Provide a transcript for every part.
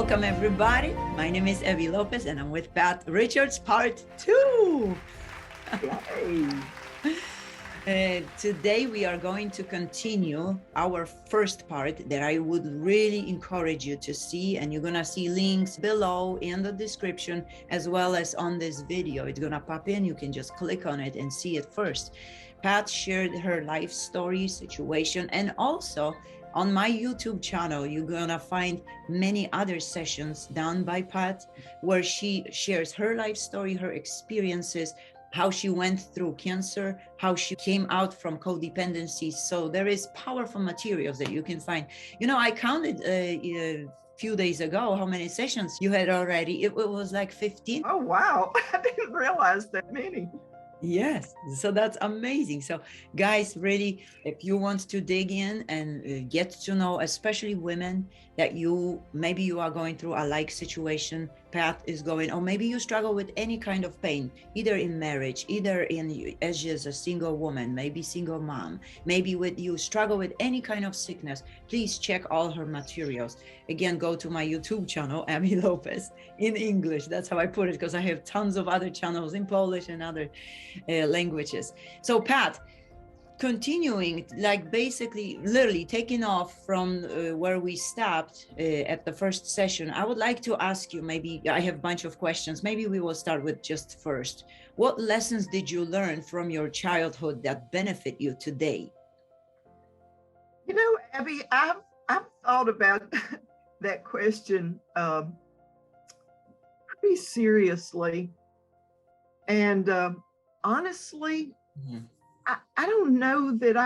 Welcome, everybody. My name is Evie Lopez, and I'm with Pat Richards, part 2. Today, we are going to continue our first part that I would really encourage you to see, and you're going to see links below in the description, as well as on this video. It's going to pop in. You can just click on it and see it first. Pat shared her life story, situation, and also on my YouTube channel, you're gonna find many other sessions done by Pat where she shares her life story, her experiences, how she went through cancer, how she came out from codependency. So there is powerful materials that you can find. You know, I counted a few days ago how many sessions you had already. It was like 15. Oh, wow. I didn't realize that many. Yes, so that's amazing. So guys, really, if you want to dig in and get to know, especially women, that maybe you are going through a like situation Pat is going, or maybe you struggle with any kind of pain, either in marriage, either as just a single woman, maybe single mom, maybe you struggle with any kind of sickness, please check all her materials. Again, go to my YouTube channel, Amy Lopez, in English. That's how I put it, because I have tons of other channels in Polish and other languages. So Pat, continuing, like basically literally taking off from where we stopped at the first session, I would like to ask you, maybe I have a bunch of questions, maybe we will start with just first. What lessons did you learn from your childhood that benefit you today? You know, Abby, I've thought about that question pretty seriously. And honestly, I don't know that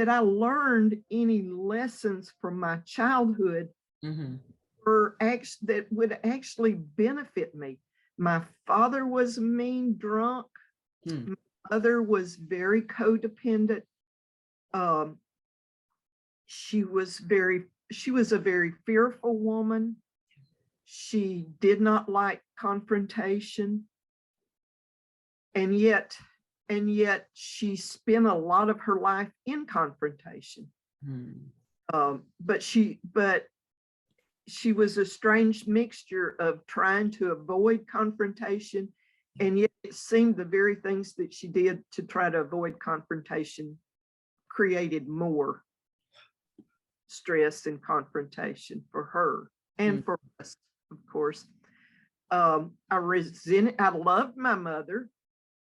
I learned any lessons from my childhood that would actually benefit me. My father was a mean drunk. My mother was very codependent. She was a very fearful woman. She did not like confrontation. And yet she spent a lot of her life in confrontation. But she was a strange mixture of trying to avoid confrontation, and yet it seemed the very things that she did to try to avoid confrontation created more stress and confrontation for her and for us, of course. I loved my mother.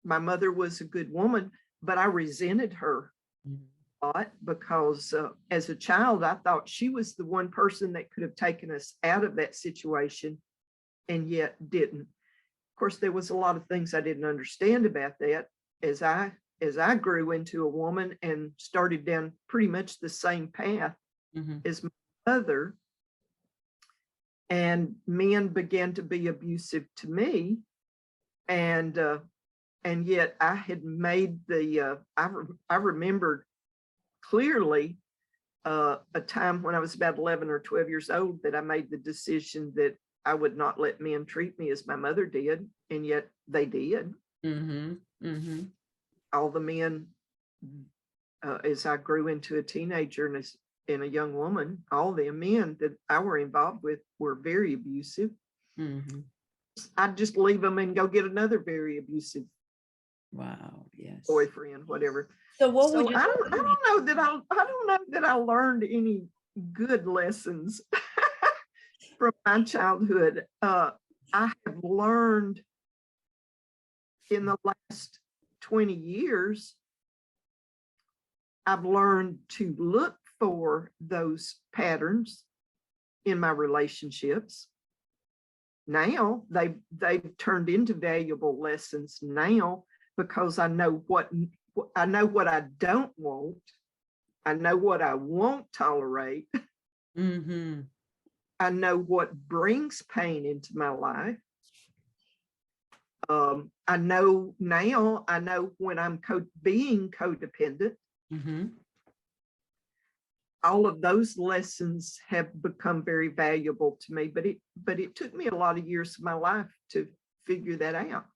My mother was a good woman, but I resented her a lot because as a child, I thought she was the one person that could have taken us out of that situation, and yet didn't. Of course, there was a lot of things I didn't understand about that as I grew into a woman and started down pretty much the same path as my mother. And men began to be abusive to me, and yet I had made I remembered clearly a time when I was about 11 or 12 years old that I made the decision that I would not let men treat me as my mother did, and yet they did. All the men, as I grew into a teenager and a young woman, all the men that I were involved with were very abusive. I'd just leave them and go get another very abusive boyfriend, whatever. So I don't know that I learned any good lessons from my childhood. I have learned in the last 20 years, I've learned to look for those patterns in my relationships. Now they've turned into valuable lessons now, because I know what I don't want. I know what I won't tolerate. I know what brings pain into my life. I know when I'm being codependent. All of those lessons have become very valuable to me, but it took me a lot of years of my life to figure that out.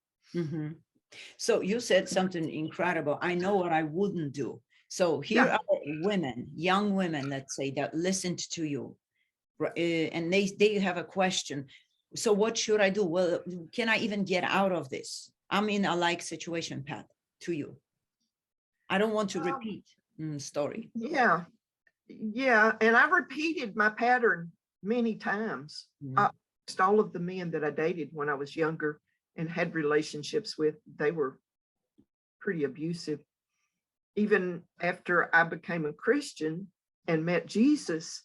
So you said something incredible. I know what I wouldn't do. So here are women, young women, let's say, that listened to you. and they have a question. So what should I do? Well, can I even get out of this? I'm in a like situation, Pat, to you. I don't want to repeat story. Yeah. Yeah. And I repeated my pattern many times. I asked all of the men that I dated when I was younger and had relationships with, they were pretty abusive. Even after I became a Christian and met Jesus,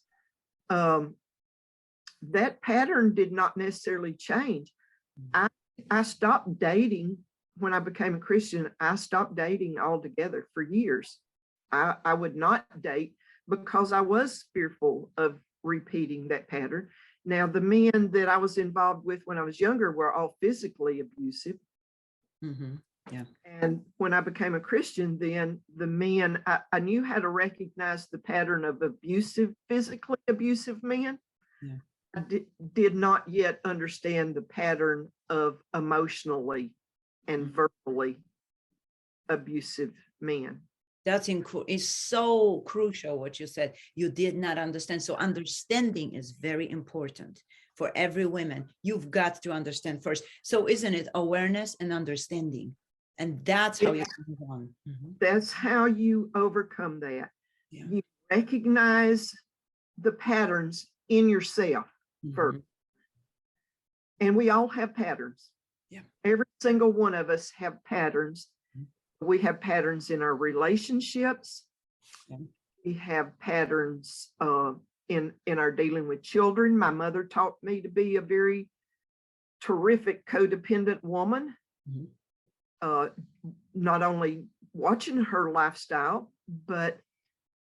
that pattern did not necessarily change. I stopped dating when I became a Christian. I stopped dating altogether for years. I would not date because I was fearful of repeating that pattern. Now, the men that I was involved with when I was younger were all physically abusive. Yeah. And when I became a Christian, then the men, I knew how to recognize the pattern of physically abusive men. Yeah. I did not yet understand the pattern of emotionally and verbally abusive men. That's it's so crucial what you said. You did not understand. So understanding is very important for every woman. You've got to understand first. So isn't it awareness and understanding? And that's how you can move on. That's how you overcome that. Yeah. You recognize the patterns in yourself first. And we all have patterns. Yeah. Every single one of us have patterns. We have patterns in our relationships. Yeah. We have patterns in our dealing with children. My mother taught me to be a very terrific codependent woman. Not only watching her lifestyle, but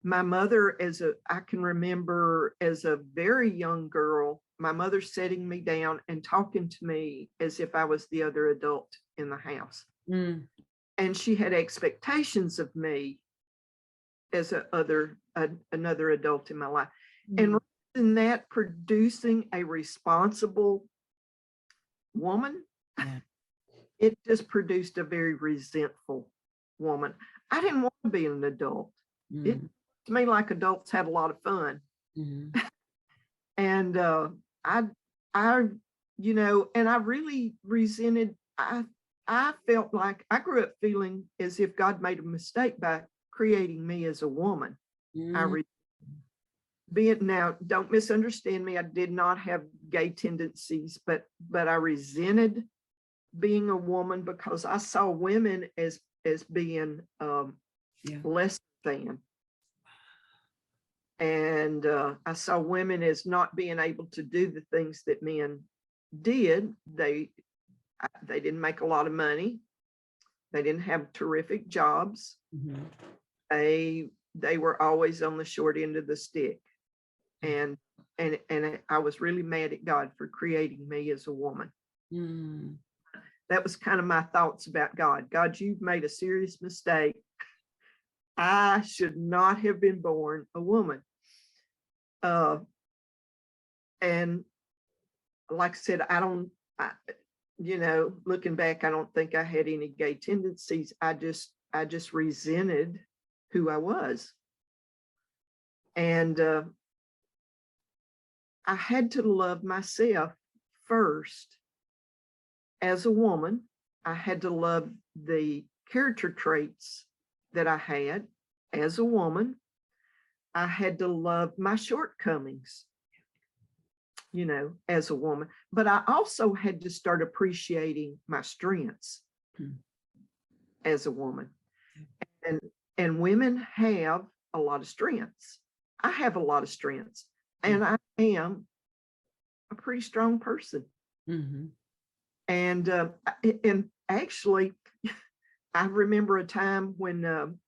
my mother, I can remember as a very young girl, my mother sitting me down and talking to me as if I was the other adult in the house. And she had expectations of me as another adult in my life. And rather than that, producing a responsible woman, it just produced a very resentful woman. I didn't want to be an adult. It to me like adults had a lot of fun. And and I really resented, I felt like I grew up feeling as if God made a mistake by creating me as a woman. Now, don't misunderstand me. I did not have gay tendencies, but I resented being a woman because I saw women as being less than. And I saw women as not being able to do the things that men did. They didn't make a lot of money. They didn't have terrific jobs. They were always on the short end of the stick. And I was really mad at God for creating me as a woman. That was kind of my thoughts about God. God, you've made a serious mistake. I should not have been born a woman. And like I said, looking back, I don't think I had any gay tendencies. I just resented who I was. And I had to love myself first. As a woman, I had to love the character traits that I had as a woman. I had to love my shortcomings, as a woman. But I also had to start appreciating my strengths as a woman. And women have a lot of strengths. I have a lot of strengths. And I am a pretty strong person. And actually, I remember a time when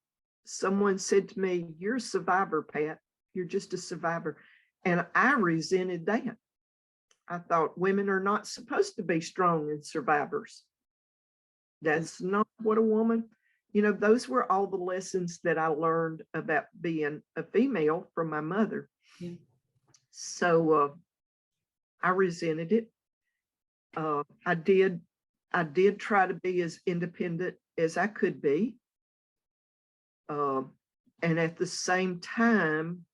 someone said to me, "You're a survivor, Pat. You're just a survivor." And I resented that. I thought women are not supposed to be strong and survivors. That's not what a woman, those were all the lessons that I learned about being a female from my mother. So I resented it. I did try to be as independent as I could be. And at the same time,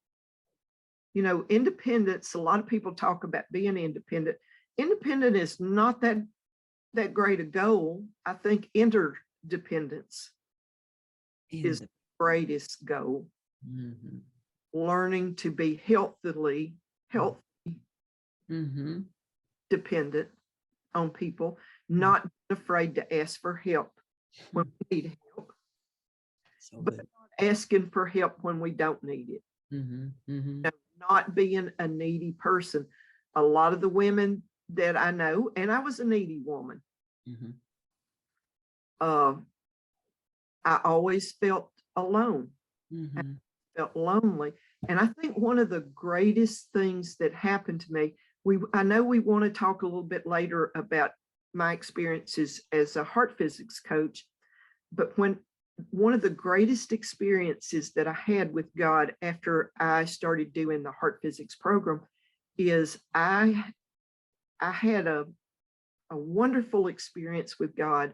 You know, independence, a lot of people talk about being independent. Independent is not that great a goal. I think interdependence is the greatest goal. Mm-hmm. Learning to be healthy Mm-hmm. dependent on people, not being afraid to ask for help when we need help, So but good. not asking for help when we don't need it. Mm-hmm. Mm-hmm. You know, not being a needy person. A lot of the women that I know, and I was a needy woman, Mm-hmm. I always felt alone. I Mm-hmm. felt lonely. And I think one of the greatest things that happened to me, I know we want to talk a little bit later about my experiences as a heart physics coach, but one of the greatest experiences that I had with God after I started doing the heart physics program is I had a wonderful experience with God.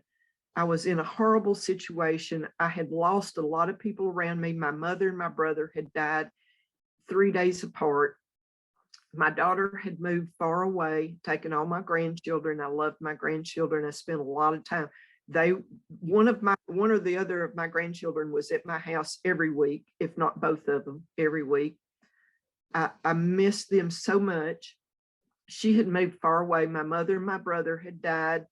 I was in a horrible situation. I had lost a lot of people around me. My mother and my brother had died 3 days apart. My daughter had moved far away, taken all my grandchildren. I loved my grandchildren. I spent a lot of time. One or the other of my grandchildren was at my house every week, if not both of them every week. I missed them so much. She had moved far away. My mother and my brother had died.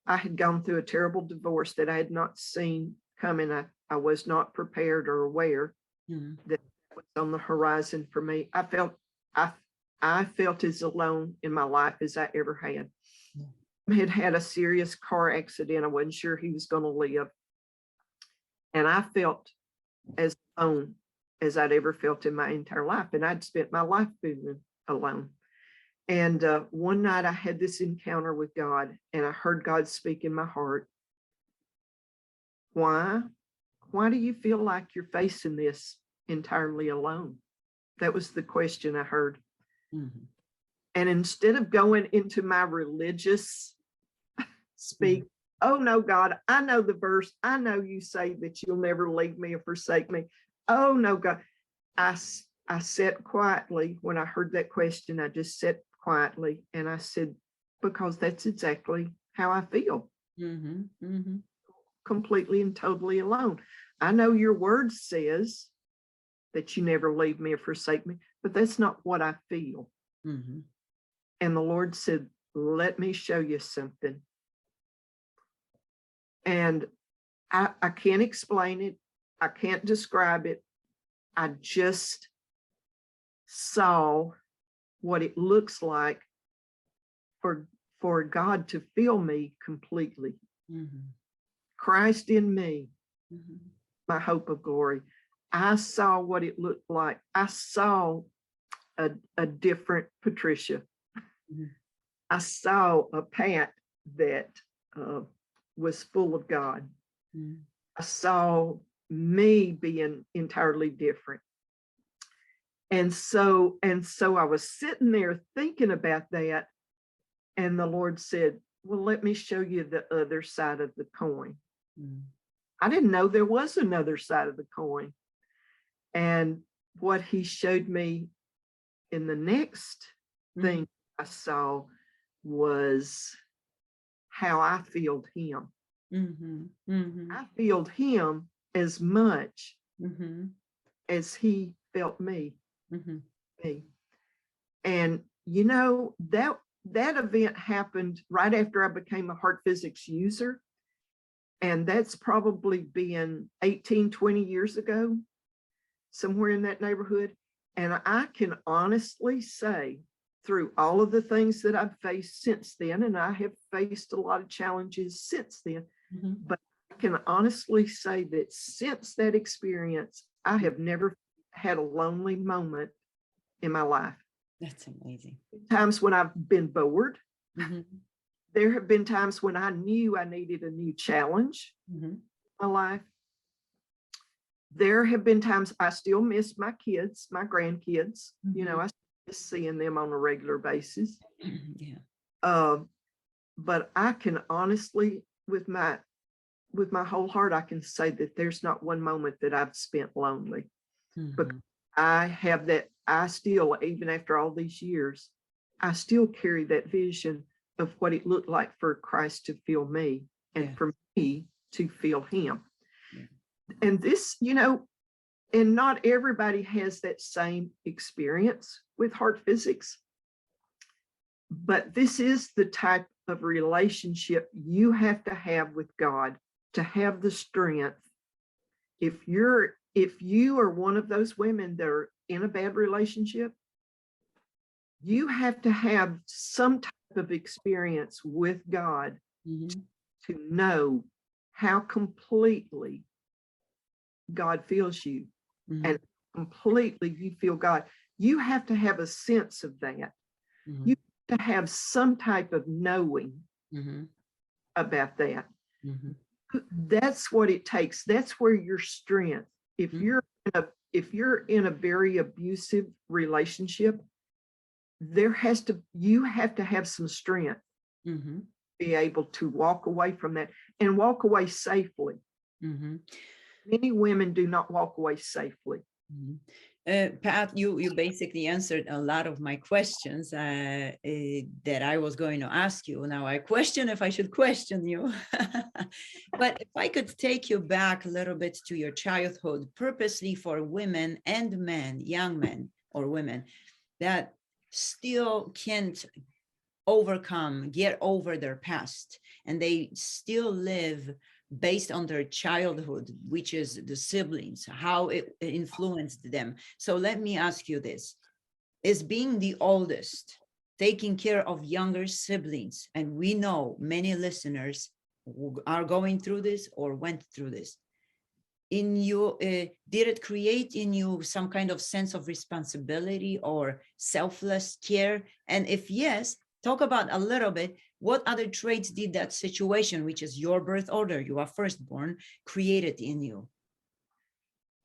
I had gone through a terrible divorce that I had not seen coming. I was not prepared or aware that was on the horizon for me. I felt as alone in my life as I ever had. I had had a serious car accident. I wasn't sure he was going to live. And I felt as alone as I'd ever felt in my entire life. And I'd spent my life being alone. And one night I had this encounter with God, and I heard God speak in my heart. Why do you feel like you're facing this entirely alone? That was the question I heard. Mm-hmm. And instead of going into my religious speak, oh no, God, I know the verse. I know you say that you'll never leave me or forsake me. Oh no, God. I sat quietly when I heard that question. I just sat quietly and I said, because that's exactly how I feel. Mm-hmm. Mm-hmm. Completely and totally alone. I know your word says that you never leave me or forsake me, but that's not what I feel. Mm-hmm. And the Lord said, let me show you something. And I can't explain it. I can't describe it. I just saw what it looks like for God to fill me completely. Mm-hmm. Christ in me, Mm-hmm. my hope of glory. I saw what it looked like. I saw a different Patricia. Mm-hmm. I saw a Pat that was full of God. Mm-hmm. I saw me being entirely different. And so I was sitting there thinking about that. And the Lord said, well, let me show you the other side of the coin. Mm-hmm. I didn't know there was another side of the coin. And what he showed me in the next thing I saw was how I felt him. Mm-hmm. Mm-hmm. I felt him as much as he felt me. Me. And you know, that event happened right after I became a heart physics user. And that's probably been 18, 20 years ago, somewhere in that neighborhood. And I can honestly say, through all of the things that I've faced since then, and I have faced a lot of challenges since then, but I can honestly say that since that experience, I have never had a lonely moment in my life. That's amazing. Times when I've been bored. There have been times when I knew I needed a new challenge in my life. There have been times I still miss my kids, my grandkids. You know, I miss seeing them on a regular basis. Yeah. But I can honestly, with my whole heart, I can say that there's not one moment that I've spent lonely. Because I have I still, even after all these years, I still carry that vision of what it looked like for Christ to feel me and Yeah. for me to feel him. Yeah. And this, you know, and not everybody has that same experience with heart physics, but this is the type of relationship you have to have with God to have the strength. If you are one of those women that are in a bad relationship, you have to have some type of experience with God to know how completely God feels you and completely you feel God. You have to have a sense of that. You have to have some type of knowing about that. That's what it takes. That's where your strength. If you're in a very abusive relationship, you have to have some strength to be able to walk away from that and walk away safely. Many women do not walk away safely. Pat, you basically answered a lot of my questions that I was going to ask you. Now I question if I should question you. But if I could take you back a little bit to your childhood, purposely for women and men, young men or women, that still can't get over their past, and they still live based on their childhood, which is the siblings, how it influenced them. So let me ask you this: is being the oldest, taking care of younger siblings, and we know many listeners are going through this or went through this, in you, did it create in you some kind of sense of responsibility or selfless care? And if yes, talk about a little bit, what other traits did that situation, which is your birth order, you are firstborn, created in you?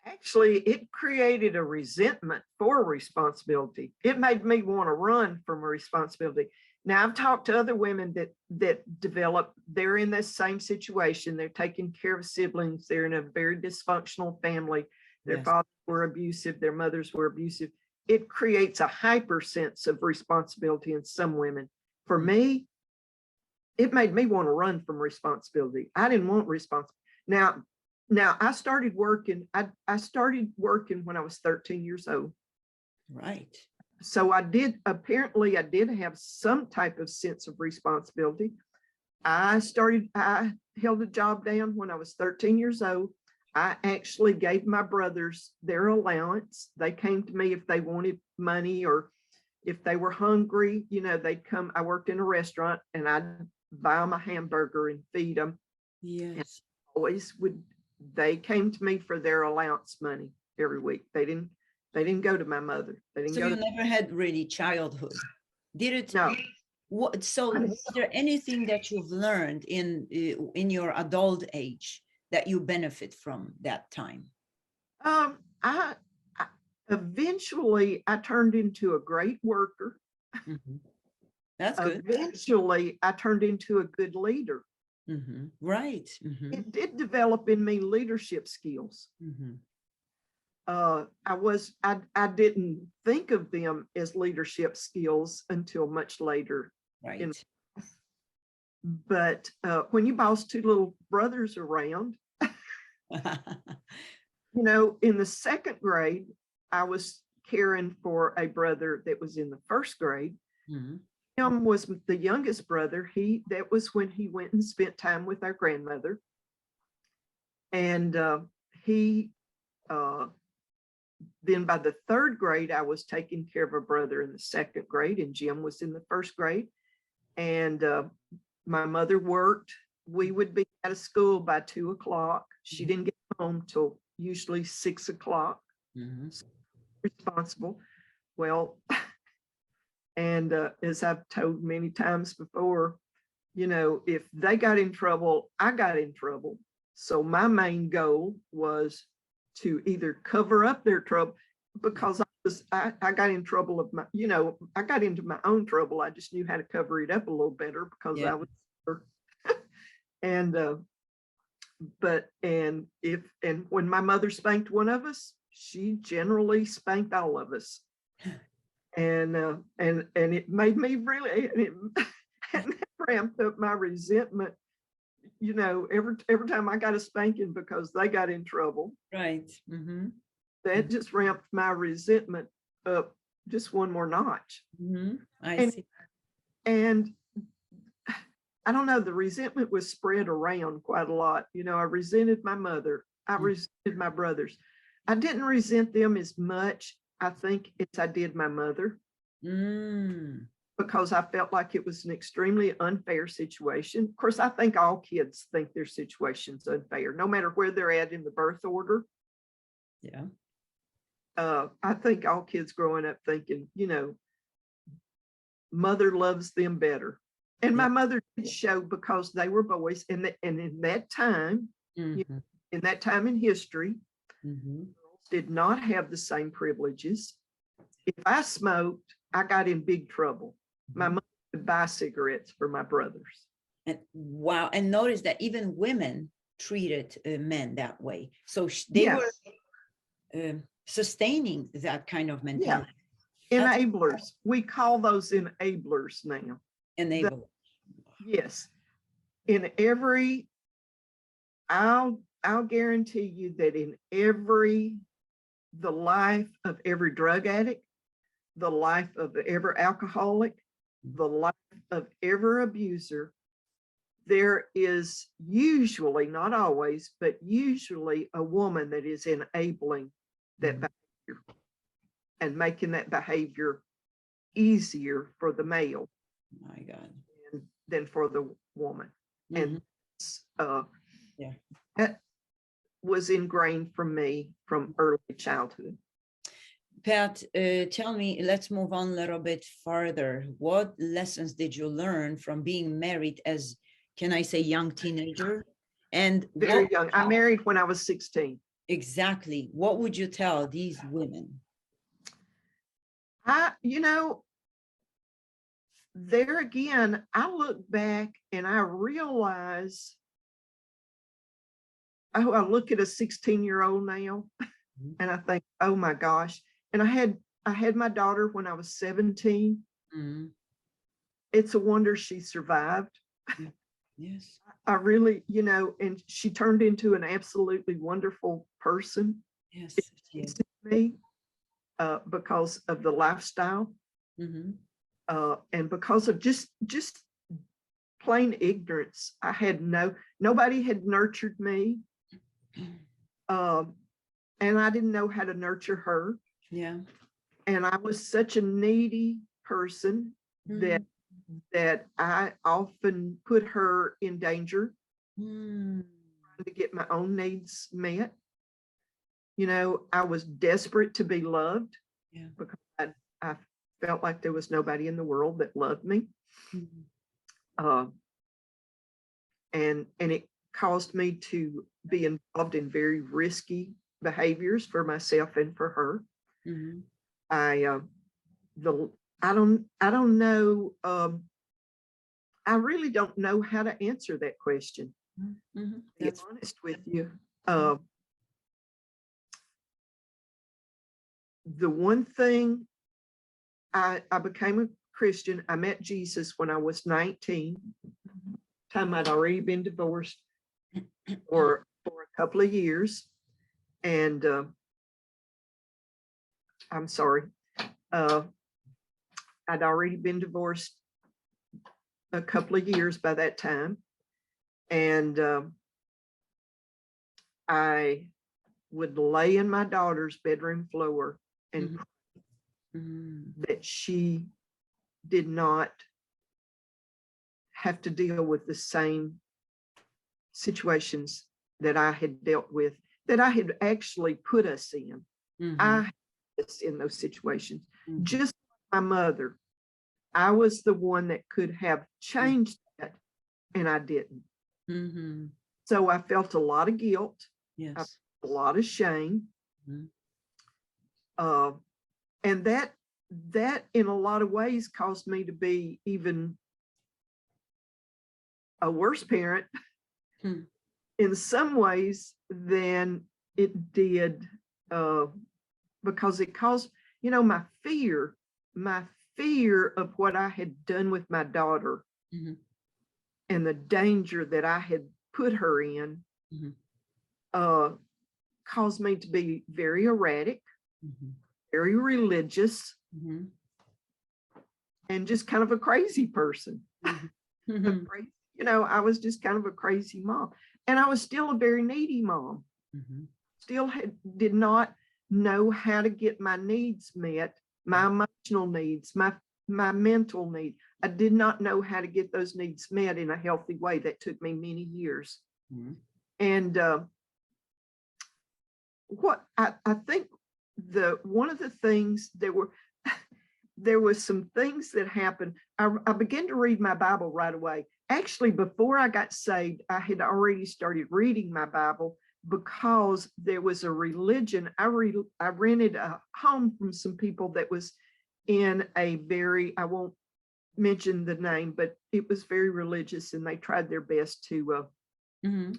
Actually, it created a resentment for responsibility. It made me want to run from a responsibility. Now, I've talked to other women that develop, they're in this same situation. They're taking care of siblings. They're in a very dysfunctional family. Their fathers were abusive. Their mothers were abusive. It creates a hyper sense of responsibility in some women. For me, it made me want to run from responsibility. I didn't want responsibility. Now I started working. I started working when I was 13 years old. Right. So I did have some type of sense of responsibility. I held a job down when I was 13 years old. I actually gave my brothers their allowance. They came to me if they wanted money or if they were hungry, you know, they'd come. I worked in a restaurant and I'd buy them a hamburger and feed them. Yes. They came to me for their allowance money every week. They didn't go to my mother. So you never had really childhood, did it? No. So was there anything that you've learned in your adult age that you benefit from that time? I eventually I turned into a great worker. That's good. Eventually I turned into a good leader. Right. It did develop in me leadership skills. I didn't think of them as leadership skills until much later. Right. But when you boss two little brothers around, you know, in the second grade, I was caring for a brother that was in the first grade. Him was the youngest brother. That was when he went and spent time with our grandmother. And then by the third grade, I was taking care of a brother in the second grade, and Jim was in the first grade. And my mother worked. We would be out of school by 2 o'clock. She didn't get home till usually 6 o'clock. Responsible. Well, and as I've told many times before, you know, if they got in trouble, I got in trouble. So my main goal was to either cover up their trouble, because I got in trouble of my, you know, I got into my own trouble. I just knew how to cover it up a little better because I was and when my mother spanked one of us, she generally spanked all of us. And it made me really, and it ramped up my resentment, you know, every time I got a spanking because they got in trouble. Right. Mm-hmm. That just ramped my resentment up just one more notch. Mm-hmm. I And see. and I don't know, the resentment was spread around quite a lot. You know, I resented my mother. I resented my brothers. I didn't resent them as much, I think, as I did my mother, Mm. because I felt like it was an extremely unfair situation. Of course, I think all kids think their situation's unfair, no matter where they're at in the birth order. Yeah. I think all kids growing up thinking, you know, mother loves them better. And Yeah. my mother did show, because they were boys. And in that time, Mm-hmm. in that time in history, Mm-hmm. girls did not have the same privileges. If I smoked, I got in big trouble. My mother would buy cigarettes for my brothers. And wow. And notice that even women treated men that way. So they were Yes. sustaining that kind of Yeah. mentality. Enablers. We call those enablers now. Enable. Yes. In every, I'll guarantee you that in the life of every drug addict, the life of every alcoholic, the life of every abuser, there is usually, not always, but usually a woman that is enabling that behavior and making that behavior easier for the male. My God. Than for the woman. Mm-hmm. And Yeah. that was ingrained from me from early childhood. Pat, tell me, let's move on a little bit further. What lessons did you learn from being married as, can I say, young teenager? And Very young. I married when I was 16. Exactly. What would you tell these women? You know, there again, I look back and I realize, I look at a 16-year-old now and I think, oh my gosh. And I had my daughter when I was 17. Mm-hmm. It's a wonder she survived. Yes. I really, you know, and she turned into an absolutely wonderful person. Yes. It me because of the lifestyle, Mm-hmm. and because of just plain ignorance. I had nobody had nurtured me, and I didn't know how to nurture her. Yeah. And I was such a needy person that I often put her in danger, trying to get my own needs met. You know, I was desperate to be loved, because I felt like there was nobody in the world that loved me. And it caused me to be involved in very risky behaviors for myself and for her. I don't know. I really don't know how to answer that question. To be honest with you. The one thing, I became a Christian. I met Jesus when I was 19. Time I'd already been divorced for a couple of years. And I'm sorry. I'd already been divorced a couple of years by that time. And I would lay in my daughter's bedroom floor and pray that she did not have to deal with the same situations that I had dealt with, that I had actually put us in. I had us in those situations. Just like my mother, I was the one that could have changed that, and I didn't. So I felt a lot of guilt. Yes. I felt a lot of shame. And that in a lot of ways caused me to be even a worse parent in some ways than it did, because my fear of what I had done with my daughter Mm-hmm. and the danger that I had put her in Mm-hmm. Caused me to be very erratic, Mm-hmm. very religious, Mm-hmm. and just kind of a crazy person. Mm-hmm. I was just kind of a crazy mom. And I was still a very needy mom. Mm-hmm. Still did not know how to get my needs met, my emotional needs, my mental need. I did not know how to get those needs met in a healthy way. That took me many years. Mm-hmm. And what I think one of the things there was some things that happened. I began to read my Bible right away. Actually, before I got saved, I had already started reading my Bible because there was a religion. I rented a home from some people that was in a very, I won't mention the name, but it was very religious, and they tried their best to Mm-hmm.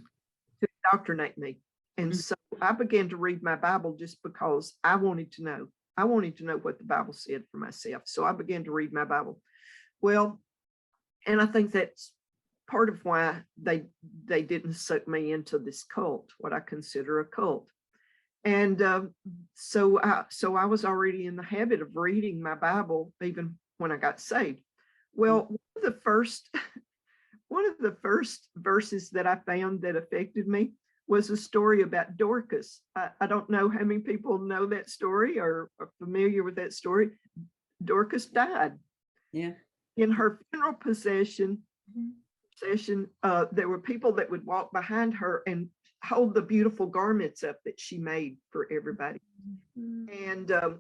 indoctrinate me. And so I began to read my Bible just because I wanted to know. I wanted to know what the Bible said for myself. So I began to read my Bible. Well, and I think that's part of why they didn't suck me into this cult, what I consider a cult. And so I was already in the habit of reading my Bible even when I got saved. Well, one of the first verses that I found that affected me was a story about Dorcas. I don't know how many people know that story or are familiar with that story. Dorcas died. Yeah. In her funeral procession, there were people that would walk behind her and hold the beautiful garments up that she made for everybody. And I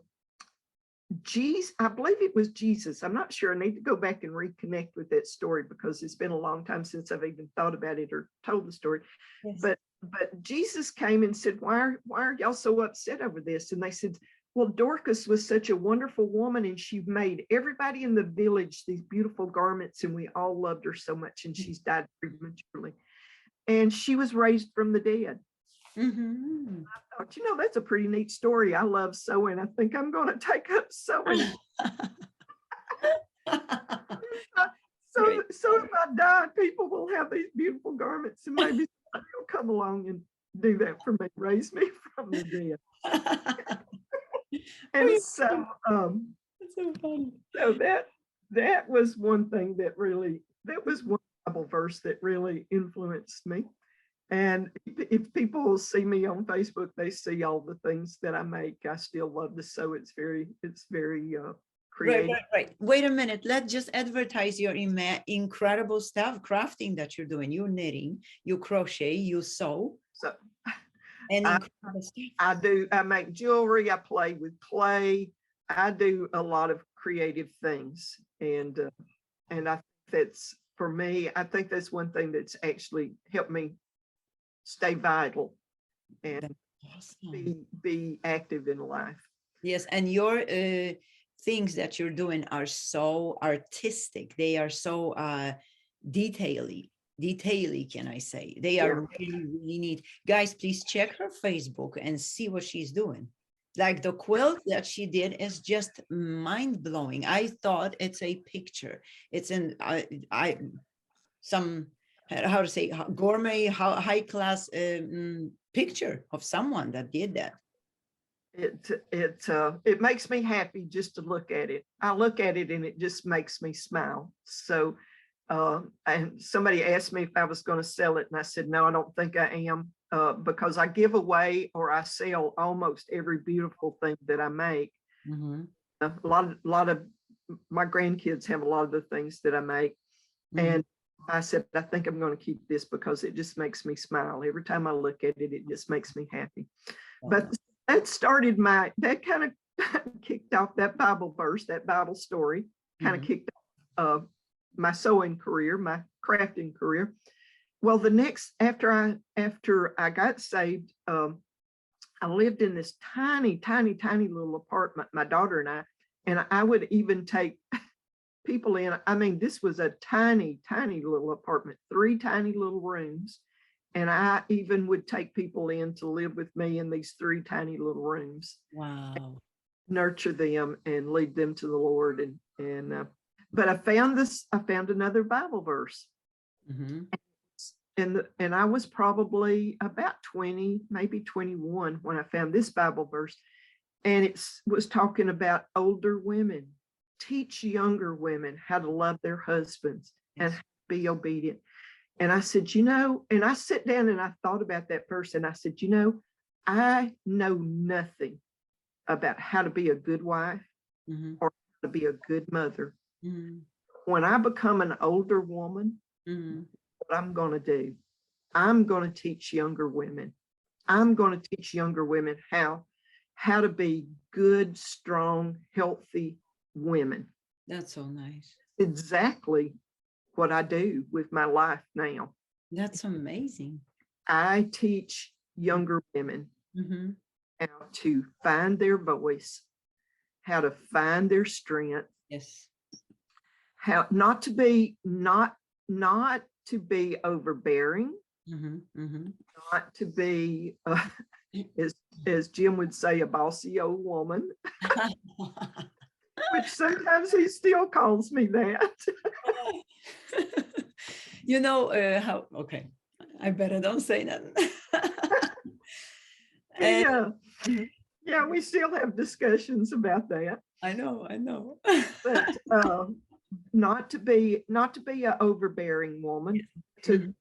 believe it was Jesus. I'm not sure. I need to go back and reconnect with that story because it's been a long time since I've even thought about it or told the story. Yes. But Jesus came and said, why are y'all so upset over this? And they said, well, Dorcas was such a wonderful woman, and she made everybody in the village these beautiful garments, and we all loved her so much, and she's died prematurely. And she was raised from the dead. Mm-hmm. I thought, that's a pretty neat story. I love sewing. I think I'm going to take up sewing. So if I die, people will have these beautiful garments, and maybe somebody will come along and do that for me, raise me from the dead. And so, That's so funny. so that was one thing that was one Bible verse that really influenced me. And if people see me on Facebook, they see all the things that I make. I still love to sew. It's very creative. Right. Wait a minute. Let's just advertise your incredible stuff, crafting that you're doing. You're knitting, you crochet, you sew. So And I make jewelry. I play with clay. I do a lot of creative things. And I think that's, for me, I think that's one thing that's actually helped me stay vital and be active in life. Yes, and your things that you're doing are so artistic. They are so detaily, can I say? They are really, really neat. Guys, please check her Facebook and see what she's doing. Like the quilt that she did is just mind-blowing. I thought it's a picture. It's some, how to say, gourmet, high class picture of someone that did that. It makes me happy just to look at it. I look at it and it just makes me smile. So and somebody asked me if I was going to sell it, and I said no, I don't think I am, because I give away or I sell almost every beautiful thing that I make. Mm-hmm. A lot of my grandkids have a lot of the things that I make. Mm-hmm. And I said, I think I'm going to keep this because it just makes me smile. Every time I look at it, it just makes me happy. But that kind of kicked off that Bible verse, that Bible story, kind of kicked off my sewing career, my crafting career. Well, after I got saved, I lived in this tiny little apartment, my daughter and I would even take people in. I mean, this was a tiny little apartment, 3 tiny little rooms. And I even would take people in to live with me in these 3 tiny little rooms. Wow. nurture them and lead them to the Lord. But I found another Bible verse. Mm-hmm. And I was probably about 20, maybe 21 when I found this Bible verse. And it was talking about older women. Teach younger women how to love their husbands and be obedient. And I said, and I sat down and I thought about that verse and I said, I know nothing about how to be a good wife Mm-hmm. or how to be a good mother. Mm-hmm. When I become an older woman, Mm-hmm. what I'm going to do, I'm going to teach younger women. I'm going to teach younger women how to be good, strong, healthy women. That's so nice. Exactly what I do with my life now. That's amazing. I teach younger women Mm-hmm. how to find their voice, how to find their strength, Yes. how not to be overbearing, Mm-hmm. Mm-hmm. not to be as Jim would say, a bossy old woman, which sometimes he still calls me that. How, okay, I better don't say that. Yeah, we still have discussions about that. I know. But not to be an overbearing woman, but to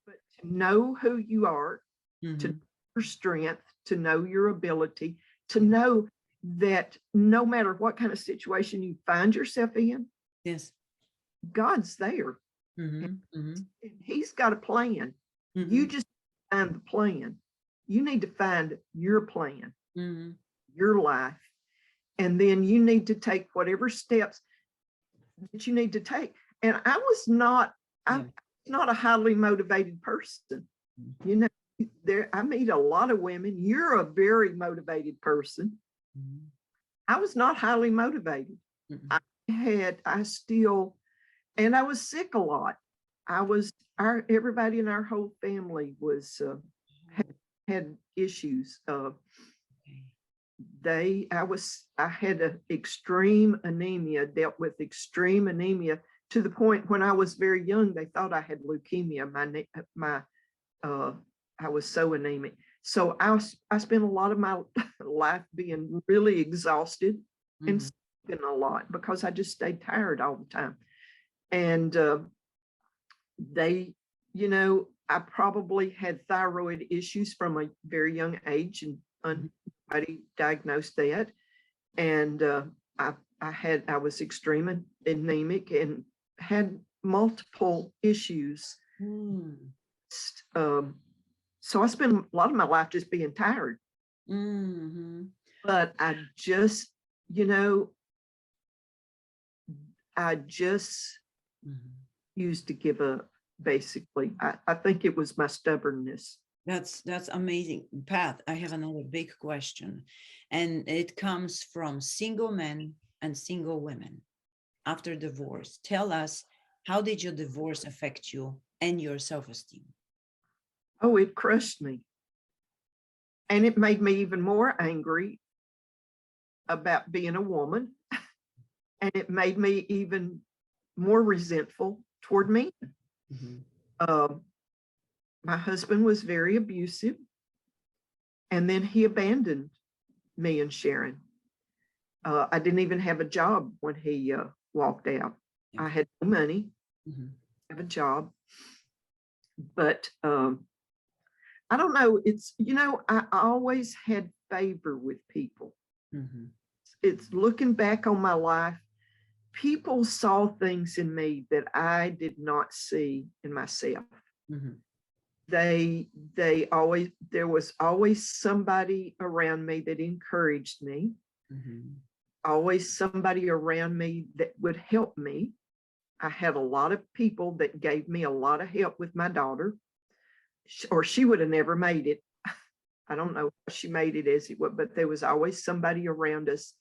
know who you are, to know your strength, to know your ability, to know that no matter what kind of situation you find yourself in, Yes. God's there. And He's got a plan. You just find the plan. You need to find your plan, your life, and then you need to take whatever steps that you need to take. And I'm not a highly motivated person. I meet a lot of women. You're a very motivated person. I was not highly motivated. And I was sick a lot. Everybody in our whole family had issues. I had an extreme anemia, dealt with extreme anemia to the point when I was very young, they thought I had leukemia. I was so anemic. So I spent a lot of my life being really exhausted and sleeping a lot because I just stayed tired all the time. And I probably had thyroid issues from a very young age, and nobody diagnosed that. And I was extremely anemic and had multiple issues. So I spent a lot of my life just being tired. But I just used to give up, basically. I think it was my stubbornness. That's amazing. Pat, I have another big question, and it comes from single men and single women after divorce. Tell us, how did your divorce affect you and your self-esteem? Oh, it crushed me. And it made me even more angry about being a woman. And it made me even more resentful toward me. My husband was very abusive. And then he abandoned me and Sharon. I didn't even have a job when he walked out. I had no money, have a job. But I don't know. I always had favor with people. It's looking back on my life, people saw things in me that I did not see in myself. There was always somebody around me that encouraged me. Always somebody around me that would help me. I had a lot of people that gave me a lot of help with my daughter, or she would have never made it. I don't know how she made it as it was, but there was always somebody around us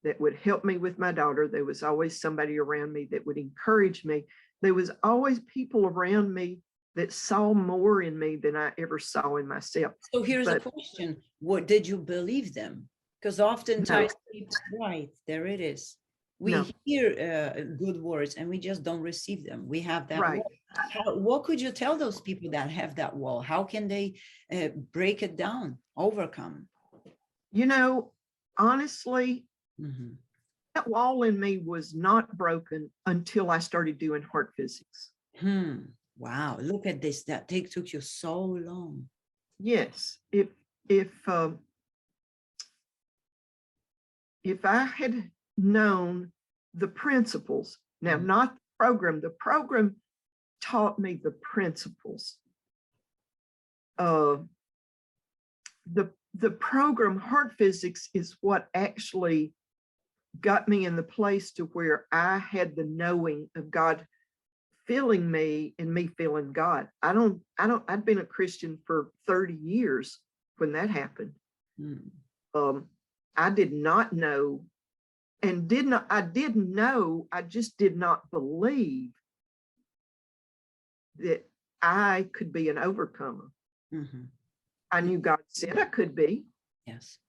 that would help me with my daughter. There was always somebody around me that would encourage me. There was always people around me that saw more in me than I ever saw in myself. So here's a question. What did you believe them? Because No, oftentimes, right, there it is. no, We hear good words and we just don't receive them. We have that right. wall. What could you tell those people that have that wall? How can they break it down, overcome? You know, honestly, Mhm. that wall in me was not broken until I started doing heart physics. Wow, look at this. That took you so long. Yes, if if I had known the principles, now Mm. not the program taught me the principles. Uh, the program heart physics is what actually got me in the place to where I had the knowing of God feeling me and me feeling God. I'd been a Christian for 30 years when that happened. Mm. Um, I did not know and I didn't know, I just did not believe that I could be an overcomer. Mhm. I knew God said I could be. Yes.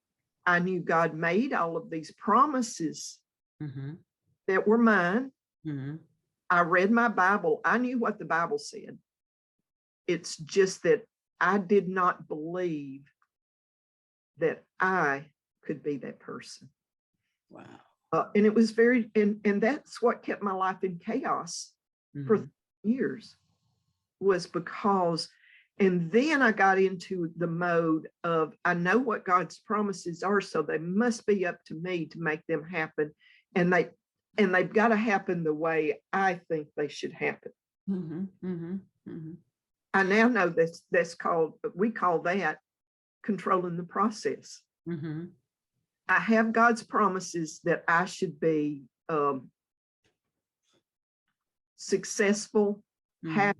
I knew God made all of these promises Mhm. that were mine. Mhm. I read my Bible. I knew what the Bible said. It's just that I did not believe that I could be that person. Wow. And it was and that's what kept my life in chaos for Mhm. years, was because, and then I got into the mode of, I know what God's promises are, so they must be up to me to make them happen. And they've got to happen the way I think they should happen. Mhm. Mhm. Mhm. I now know that's called, we call that controlling the process. Mhm. I have God's promises that I should be successful, Mhm. happy,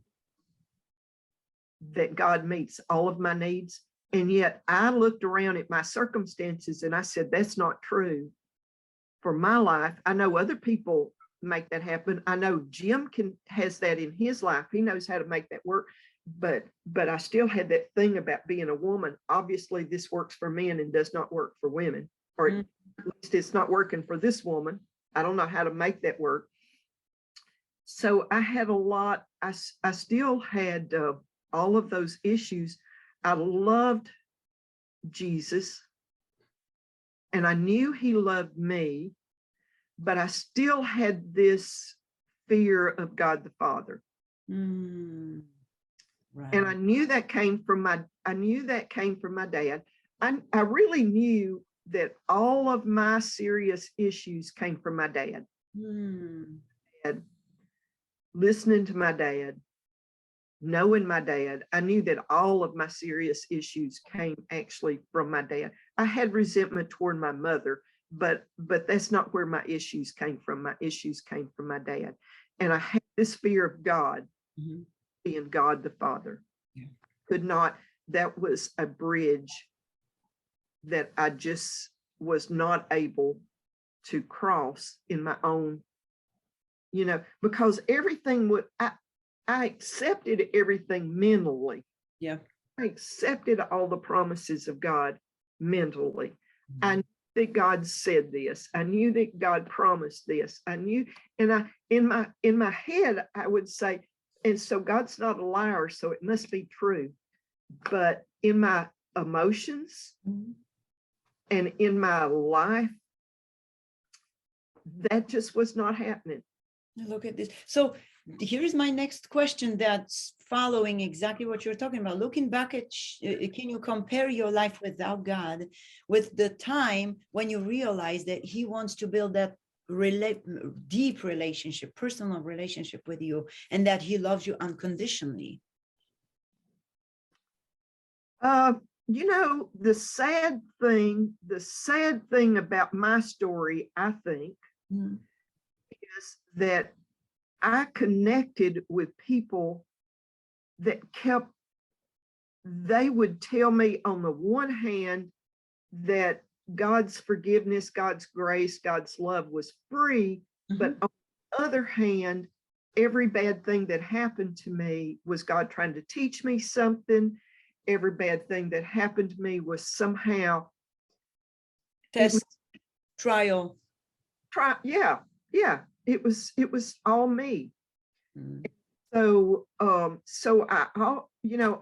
that God meets all of my needs. And yet I looked around at my circumstances and I said, that's not true for my life. I know other people make that happen. I know Jim has that in his life. He knows how to make that work. But I still had that thing about being a woman. Obviously, this works for men and does not work for women, or Mhm. at least it's not working for this woman. I don't know how to make that work. So I had a lot. I still had all of those issues. I loved Jesus and I knew he loved me, but I still had this fear of God the Father. Mm. And Right. I knew that came from my dad. I really knew that all of my serious issues came from my dad. Mm. And listening to my dad, knowing my dad, I knew that all of my serious issues came actually from my dad. I had resentment toward my mother, but that's not where my issues came from. My issues came from my dad. And I had this fear of God, Mhm. being God the Father. Yeah. Could not, that was a bridge that I just was not able to cross in my own, because everything would, I accepted everything mentally. Yeah. I accepted all the promises of God mentally. I Mhm. knew that God said this. I knew that God promised this. I knew, and I in my head, I would say, and so God's not a liar, so it must be true. But in my emotions Mhm. and in my life, that just was not happening. Look at this. So here's my next question that's following exactly what you're talking about. Looking back at, can you compare your life without God with the time when you realize that He wants to build that deep relationship, personal relationship with you, and that He loves you unconditionally? Uh, the sad thing about my story, I think, Mm. is that I connected with people that they would tell me on the one hand that God's forgiveness, God's grace, God's love was free. But Mhm. on the other hand, every bad thing that happened to me was God trying to teach me something. Every bad thing that happened to me was somehow It was Test, trial. yeah, it was all me. Mm. So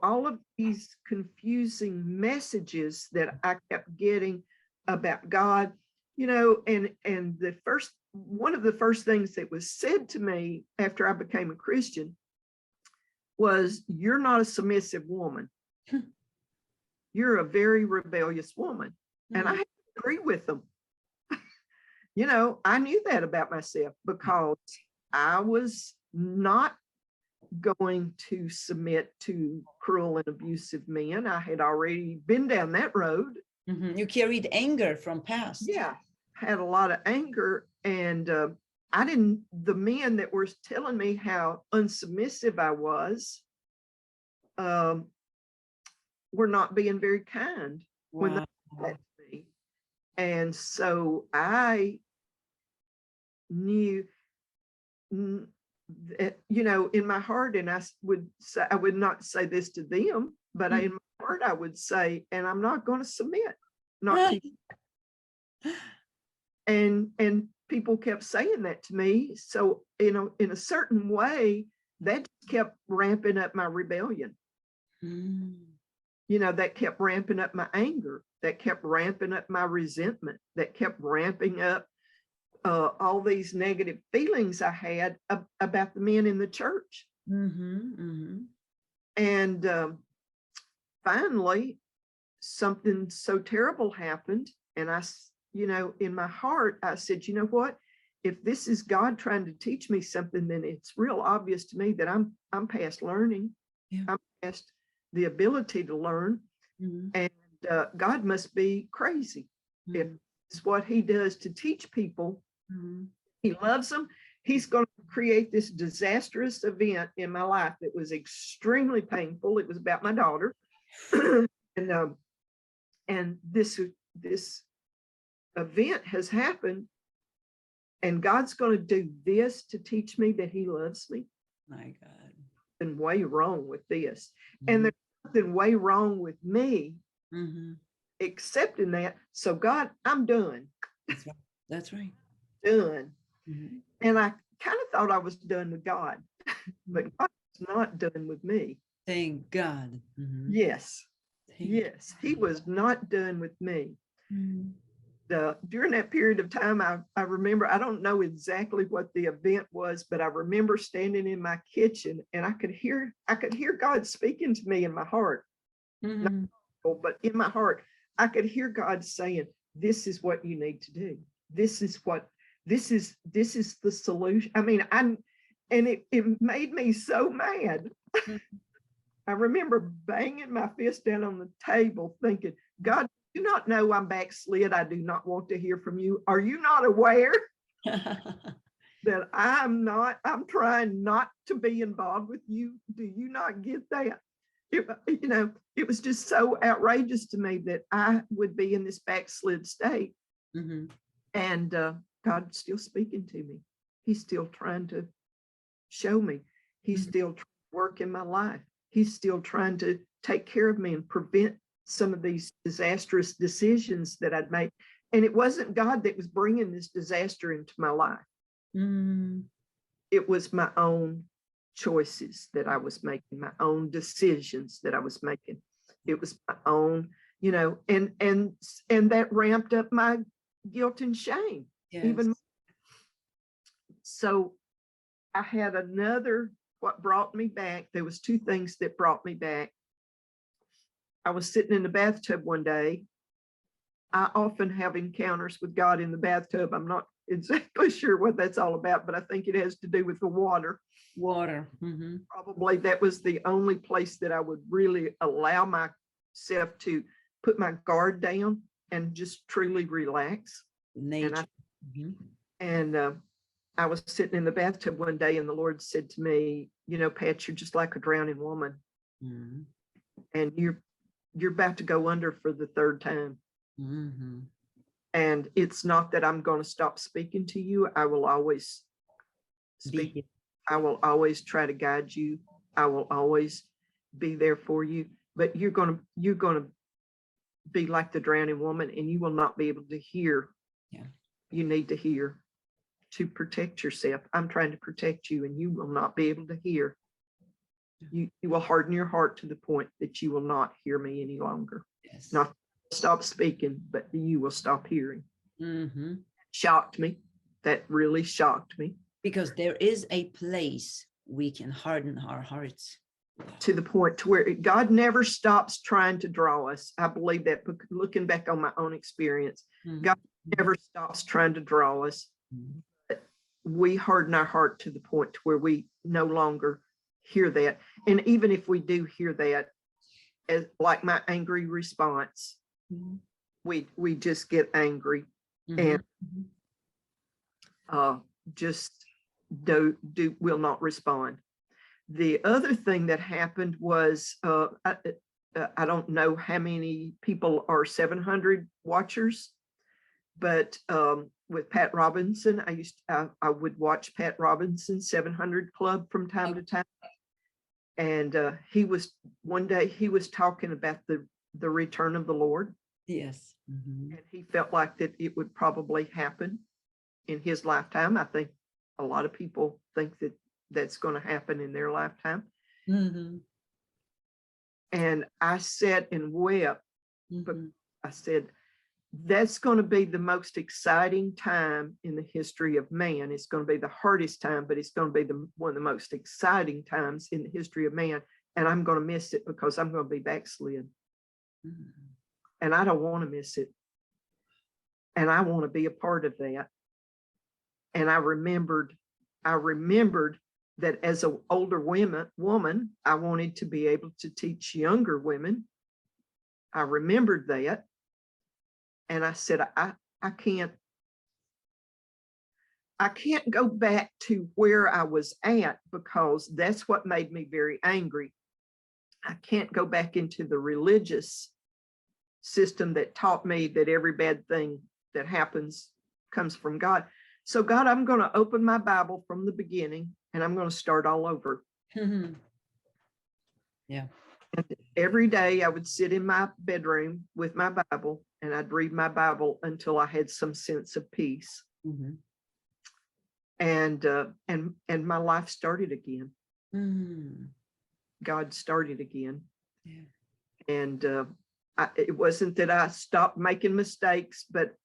all of these confusing messages that I kept getting about God, and one of the first things that was said to me after I became a Christian was, "You're not a submissive woman. You're a very rebellious woman." And I agree with them. I knew that about myself because I was not going to submit to cruel and abusive men. I had already been down that road. You carried anger from past. Yeah, had a lot of anger, and the men that were telling me how unsubmissive I was were not being very kind when they Wow. said that to me. And so I knew that, in my heart, and I would not say this to them, but in my heart I would say, and I'm not going to submit, not to. And people kept saying that to me. So, in a certain way, that just kept ramping up my rebellion. That kept ramping up my anger, that kept ramping up my resentment, that kept ramping up all these negative feelings I had about the men in the church. And finally, something so terrible happened. And I, in my heart, I said, you know what? If this is God trying to teach me something, then it's real obvious to me that I'm past learning. Yeah. I'm past the ability to learn. And God must be crazy. If it's what he does to teach people, he loves them. He's going to create this disastrous event in my life that was extremely painful. It was about my daughter. And this event has happened, and God's going to do this to teach me that he loves me. My God. Something way wrong with this. And there's something way wrong with me accepting that. So God, I'm done. That's right. That's right. Done. And I kind of thought I was done with God, but God's not done with me. Thank God. Yes. Yes, he was not done with me. During that period of time, I remember, I don't know exactly what the event was, but I remember standing in my kitchen, and I could hear God speaking to me in my heart. But in my heart, I could hear God saying, "This is what you need to do. This is the solution." I mean, it made me so mad. I remember banging my fist down on the table thinking, "God, do you not know I'm backslid? I do not want to hear from you. Are you not aware that I'm trying not to be involved with you? Do you not get that?" It was just so outrageous to me that I would be in this backslid state. And God's still speaking to me. He's still trying to show me. He's still trying to work in my life. He's still trying to take care of me and prevent some of these disastrous decisions that I'd made. And it wasn't God that was bringing this disaster into my life. It was my own choices that I was making, my own decisions that I was making. It was my own, and that ramped up my guilt and shame. Yes. Even so, I had what brought me back. There was two things that brought me back. I was sitting in the bathtub one day. I often have encounters with God in the bathtub. I'm not exactly sure what that's all about, but I think it has to do with the water. Probably that was the only place that I would really allow myself to put my guard down and just truly relax. Nature. And I was sitting in the bathtub one day, and the Lord said to me, "Pat, you're just like a drowning woman. And you're about to go under for the third time. And it's not that I'm going to stop speaking to you. I will always speak. I will always try to guide you. I will always be there for you. But you're going to be like the drowning woman, and you will not be able to hear. Yeah. You need to hear to protect yourself. I'm trying to protect you, and you will not be able to hear. You will harden your heart to the point that you will not hear me any longer. Yes. Not stop speaking, but you will stop hearing. Mm-hmm. Shocked me. That really shocked me. Because there is a place we can harden our hearts. To the point to where God never stops trying to draw us. I believe that, looking back on my own experience, Mm-hmm. God never stops trying to draw us. Mm-hmm. But we harden our heart to the point to where we no longer hear that. And even if we do hear that, as like my angry response, Mm-hmm. we just get angry. Mm-hmm. And just will not respond. The other thing that happened was I don't know how many people are 700 watchers, but with Pat Robinson, I would watch Pat Robinson's 700 Club from time to time, and one day he was talking about the return of the Lord. Yes. Mm-hmm. And he felt like that it would probably happen in his lifetime. I think a lot of people think that that's going to happen in their lifetime. Mm-hmm. And I sat and wept. But Mm-hmm. I said, that's going to be the most exciting time in the history of man. It's going to be the hardest time, but it's going to be one of the most exciting times in the history of man. And I'm going to miss it because I'm going to be backslid. Mm-hmm. And I don't want to miss it. And I want to be a part of that. And I remembered that as an older woman, I wanted to be able to teach younger women. I remembered that. And I said, I can't go back to where I was at, because that's what made me very angry. I can't go back into the religious system that taught me that every bad thing that happens comes from God. So God, I'm going to open my Bible from the beginning, and I'm going to start all over. Mm-hmm. Yeah. And every day I would sit in my bedroom with my Bible, and I'd read my Bible until I had some sense of peace. Mm-hmm. And my life started again. Mm-hmm. God started again. Yeah. And it wasn't that I stopped making mistakes, but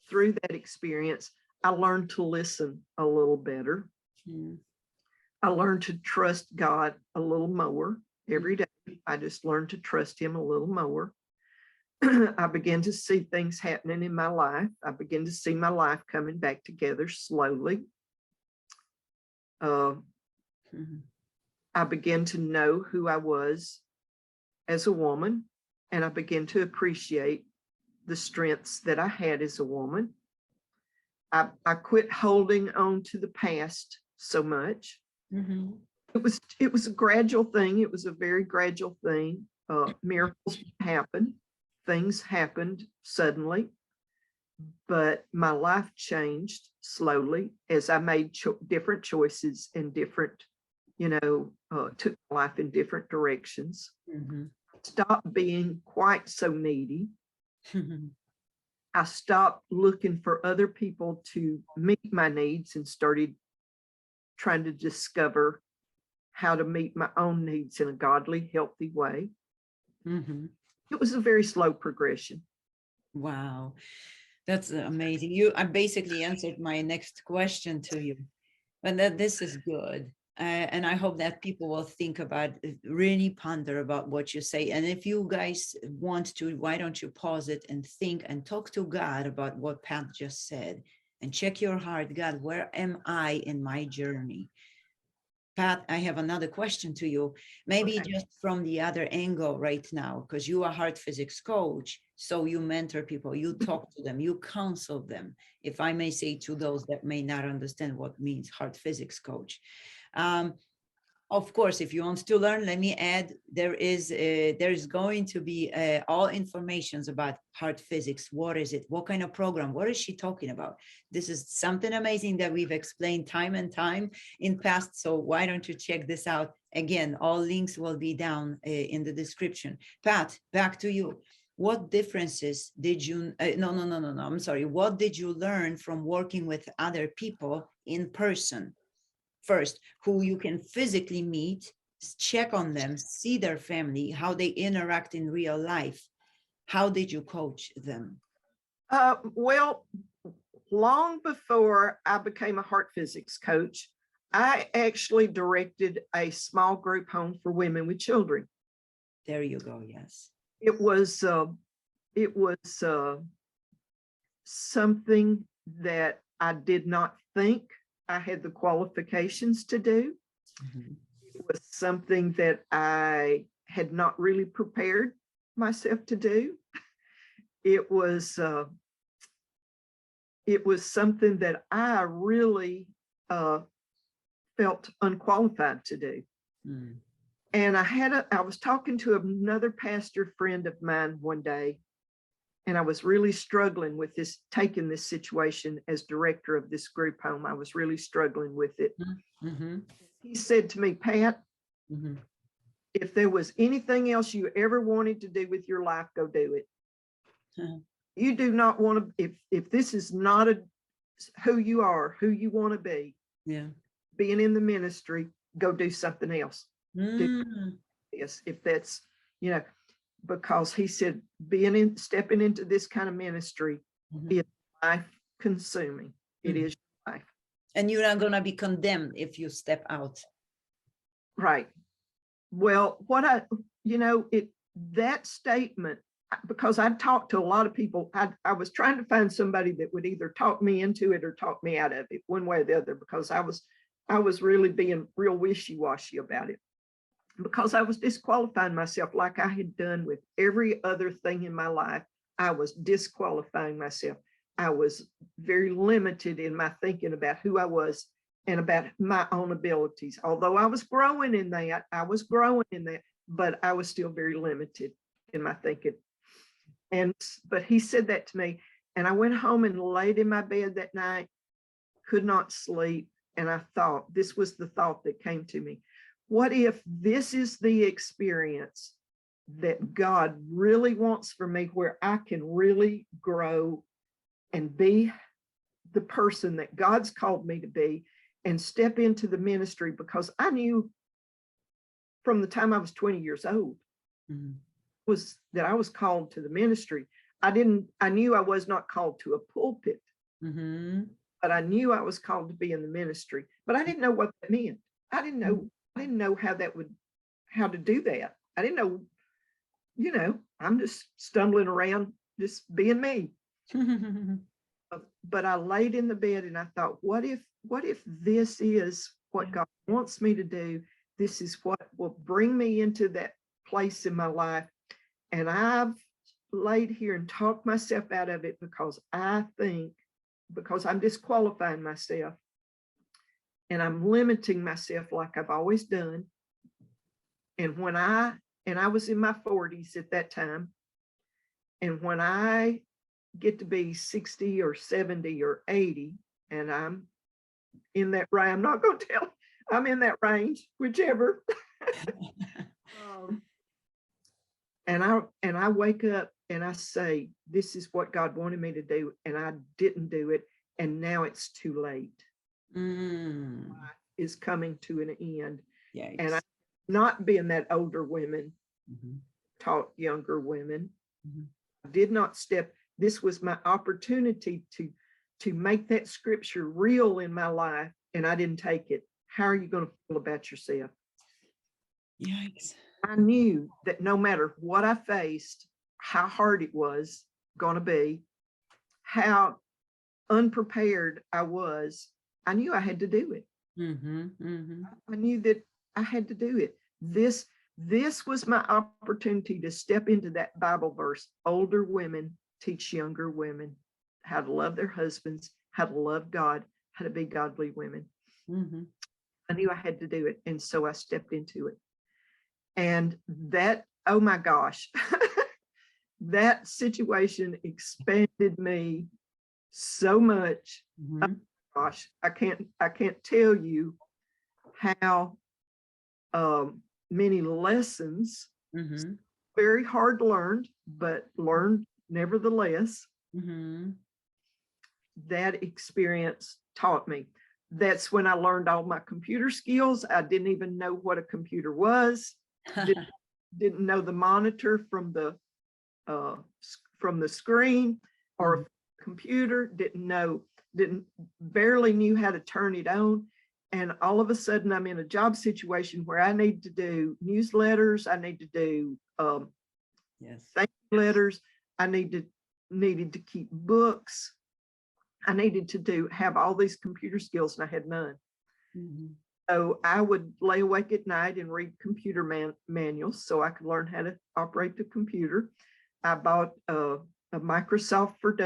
through that experience, I learned to listen a little better. Mm-hmm. I learned to trust God a little more every day. I just learned to trust him a little more. I began to see things happening in my life. I began to see my life coming back together slowly. Mm-hmm. I began to know who I was as a woman, and I began to appreciate the strengths that I had as a woman. I quit holding on to the past so much. Mm-hmm. It was a gradual thing. It was a very gradual thing. Miracles happened. Things happened suddenly, but my life changed slowly as I made different choices and different, took life in different directions. Mm-hmm. Stopped being quite so needy. Mm-hmm. I stopped looking for other people to meet my needs and started trying to discover how to meet my own needs in a godly, healthy way. Mm-hmm. It was a very slow progression. Wow, that's amazing. I basically answered my next question to you, and this is good. And I hope that people will think about, really ponder about what you say. And if you guys want to, why don't you pause it and think and talk to God about what Pat just said, and check your heart. God, where am I in my journey? Pat, I have another question to you, maybe okay, just from the other angle right now, because you are a heart physics coach. So you mentor people, you talk to them, you counsel them, if I may say, to those that may not understand what means heart physics coach. Of course, if you want to learn, let me add, there's going to be all informations about heart physics. What is it? What kind of program? What is she talking about? This is something amazing that we've explained time and time in past. So why don't you check this out? Again, all links will be down in the description. Pat, back to you. what differences did you, no, I'm sorry. What did you learn from working with other people in person? First, who you can physically meet, check on them, see their family, how they interact in real life. How did you coach them? Well, long before I became a heart physics coach, I actually directed a small group home for women with children. There you go. Yes. It was something that I did not think I had the qualifications to do. Mhm. It was something that I had not really prepared myself to do. It was something that I really felt unqualified to do. Mm. And I was talking to another pastor friend of mine one day, and I was really struggling with taking this situation as director of this group home. I was really struggling with it. Mm-hmm. He said to me, Pat, Mm-hmm. if there was anything else you ever wanted to do with your life, go do it. You do not want to, if this is not who you are, who you want to be, Yeah. being in the ministry, go do something else. Do Mm. this, if that's, because he said, stepping into this kind of ministry Mhm. is life consuming. It Mhm. is life. And you're not going to be condemned if you step out. Right. Well, that statement, because I talked to a lot of people, I was trying to find somebody that would either talk me into it or talk me out of it, one way or the other, because I was really being real wishy-washy about it, because I was disqualifying myself like I had done with every other thing in my life. I was disqualifying myself. I was very limited in my thinking about who I was and about my own abilities. Although I was growing in that, but I was still very limited in my thinking. But he said that to me, and I went home and laid in my bed that night, could not sleep. And I thought, this was the thought that came to me. What if this is the experience that God really wants for me, where I can really grow and be the person that God's called me to be and step into the ministry? Because I knew from the time I was 20 years old was that I was called to the ministry. I knew I was not called to a pulpit, but I knew I was called to be in the ministry. But I didn't know what that meant. I didn't know how to do that. I didn't know, I'm just stumbling around, just being me. But I laid in the bed and I thought, what if this is what God wants me to do? This is what will bring me into that place in my life. And I've laid here and talked myself out of it, because I'm disqualifying myself and I'm limiting myself like I've always done. And I was in my 40s at that time. And when I get to be 60 or 70 or 80, and I'm in that range, I'm not going to tell, I'm in that range, whichever. And I wake up and I say, this is what God wanted me to do, and I didn't do it, and now it's too late. Is coming to an end. Yikes. And I'm not being that older women taught younger women. I did not step. This was my opportunity to make that scripture real in my life, and I didn't take it. How are you going to feel about yourself? Yikes. I knew that no matter what I faced, how hard it was going to be, how unprepared I was, I knew I had to do it. I knew that I had to do it. This was my opportunity to step into that Bible verse. Older women teach younger women how to love their husbands, how to love God, how to be godly women. I knew I had to do it. And so I stepped into it. And that, oh my gosh, that situation expanded me so much. Oh my gosh, I can't tell you how many lessons, very hard learned, but learned nevertheless. Mm-hmm. That experience taught me. That's when I learned all my computer skills. I didn't even know what a computer was. Didn't know the monitor from the screen or Mhm. computer. Didn't barely knew how to turn it on. And all of a sudden, I'm in a job situation where I need to do newsletters. I need to do Yes. thank you letters. I needed to keep books. I needed to have all these computer skills, and I had none. Mhm. So I would lay awake at night and read computer manuals so I could learn how to operate the computer. I bought a Microsoft Word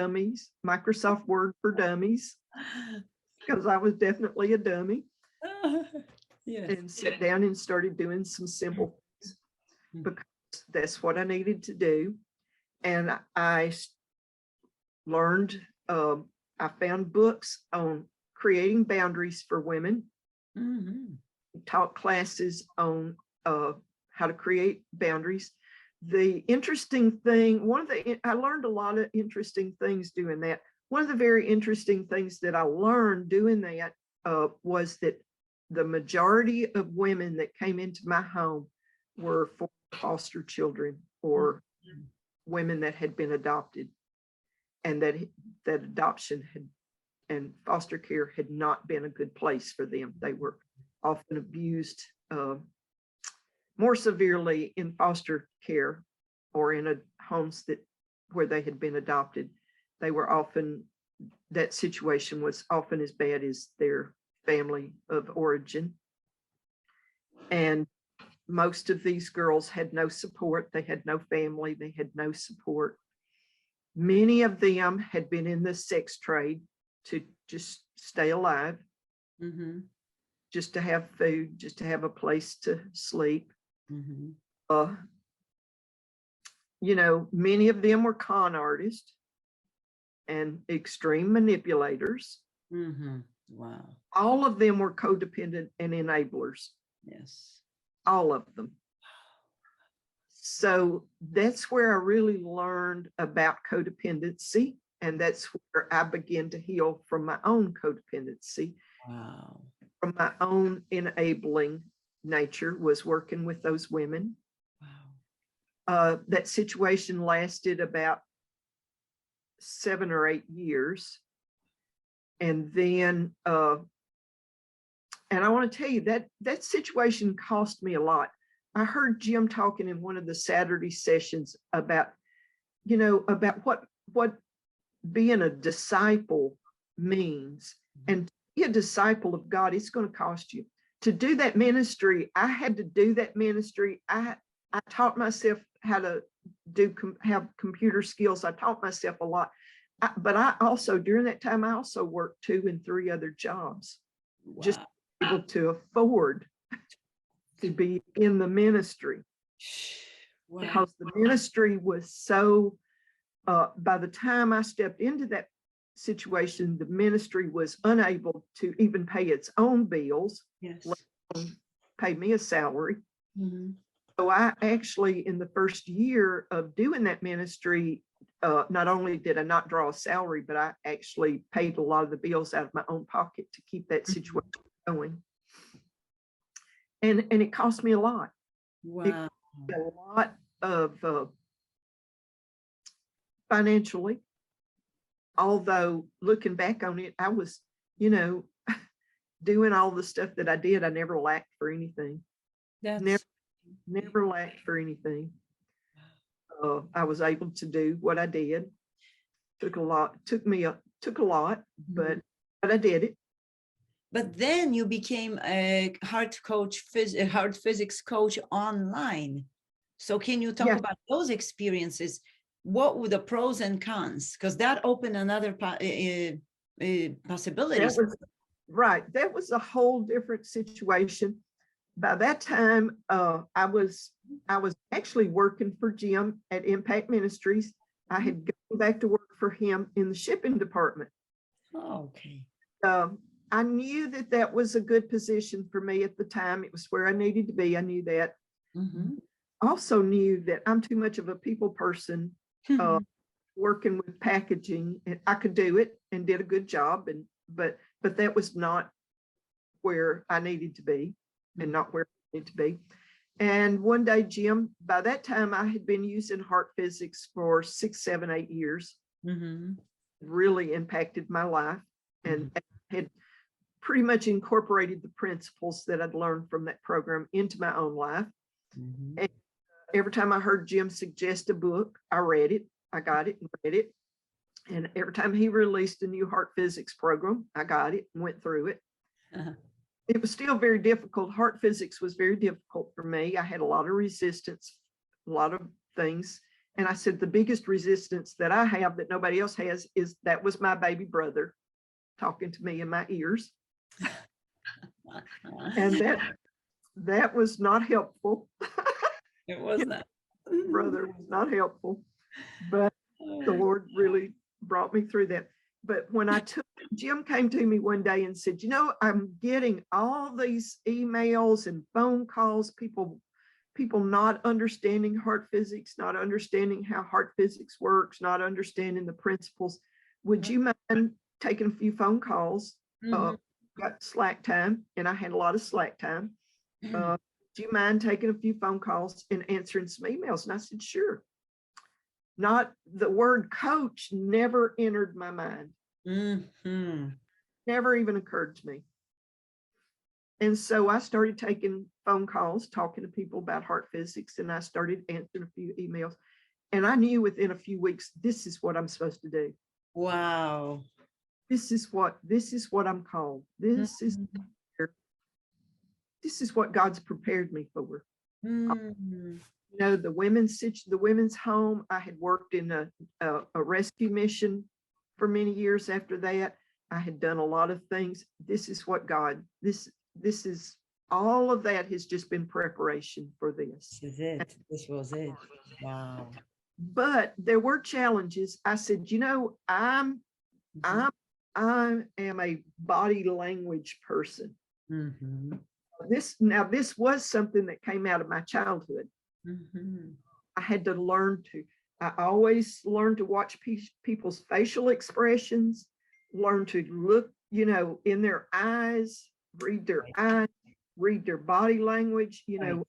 for Dummies, because I was definitely a dummy, Yes. and sat down and started doing some simple things because that's what I needed to do. And I learned, I found books on creating boundaries for women, Mhm. taught classes on how to create boundaries. The interesting thing, I learned a lot of interesting things doing that. One of the very interesting things that I learned doing that was that the majority of women that came into my home were foster children or women that had been adopted, and that adoption and foster care had not been a good place for them. They were often abused more severely in foster care or in homes where they had been adopted. That situation was often as bad as their family of origin. And most of these girls had no support. They had no family. They had no support. Many of them had been in the sex trade to just stay alive, Mm-hmm. just to have food, just to have a place to sleep. Mm-hmm. Many of them were con artists and extreme manipulators. Mm-hmm. Wow. All of them were codependent and enablers. Yes. All of them. So that's where I really learned about codependency. And that's where I began to heal from my own codependency. Wow. From my own enabling nature, was working with those women. Wow. That situation lasted about 7 or 8 years. And then, and I want to tell you that situation cost me a lot. I heard Jim talking in one of the Saturday sessions about what being a disciple means. And to be a disciple of God, it's going to cost you. To do that ministry, I had to do that ministry. I taught myself how to have computer skills. I taught myself a lot. But I also, during that time, I also worked 2 and 3 other jobs. Wow. Just able to afford to be in the ministry. Wow. Because the ministry was so, by the time I stepped into that situation, the ministry was unable to even pay its own bills, yes, let alone pay me a salary. Mm-hmm. So I actually, in the first year of doing that ministry, not only did I not draw a salary, but I actually paid a lot of the bills out of my own pocket to keep that situation going. And it cost me a lot. Wow. It cost me a lot of financially. Although looking back on it, I was, doing all the stuff that I did. I never lacked for anything. That's Never lacked for anything. I was able to do what I did. Took a lot, but I did it. But then you became a heart physics coach online. So can you talk about those experiences? What were the pros and cons? Because that opened another possibilities. That was a whole different situation. By that time, I was actually working for Jim at Impact Ministries. I had gone back to work for him in the shipping department. Oh, okay. I knew that was a good position for me at the time. It was where I needed to be. I knew that. Mm-hmm. also knew that I'm too much of a people person, working with packaging, and I could do it and did a good job. But that was not where I needed to be and not where I needed to be. And one day, Jim, by that time, I had been using heart physics for 6, 7, 8 years. Really impacted my life, and had pretty much incorporated the principles that I'd learned from that program into my own life. And every time I heard Jim suggest a book, I read it, I got it and read it. And every time he released a new heart physics program, I got it and went through it. It was still very difficult. Heart physics was very difficult for me. I had a lot of resistance, a lot of things. And I said, the biggest resistance that I have that nobody else has is that was my baby brother talking to me in my ears. And that was not helpful. It was not. Brother was not helpful, but the Lord really brought me through that. But when Jim came to me one day and said, I'm getting all these emails and phone calls, people not understanding heart physics, not understanding how heart physics works, not understanding the principles. Would you mind taking a few phone calls? Got slack time, and I had a lot of slack time. Do you mind taking a few phone calls and answering some emails? And I said, sure. Not the word coach never entered my mind. Never even occurred to me. And so I started taking phone calls, talking to people about heart physics, and I started answering a few emails. And I knew within a few weeks, this is what I'm supposed to do. Wow. This is what I'm called. This is what God's prepared me for. The women's home. I had worked in a rescue mission for many years after that. I had done a lot of things. This is what this is, all of that has just been preparation for this. This is it. This was it. Wow. But there were challenges. I said, I am a body language person. This was something that came out of my childhood. I had to I always learned to watch people's facial expressions, learn to look, in their eyes, read their eyes, read their body language, the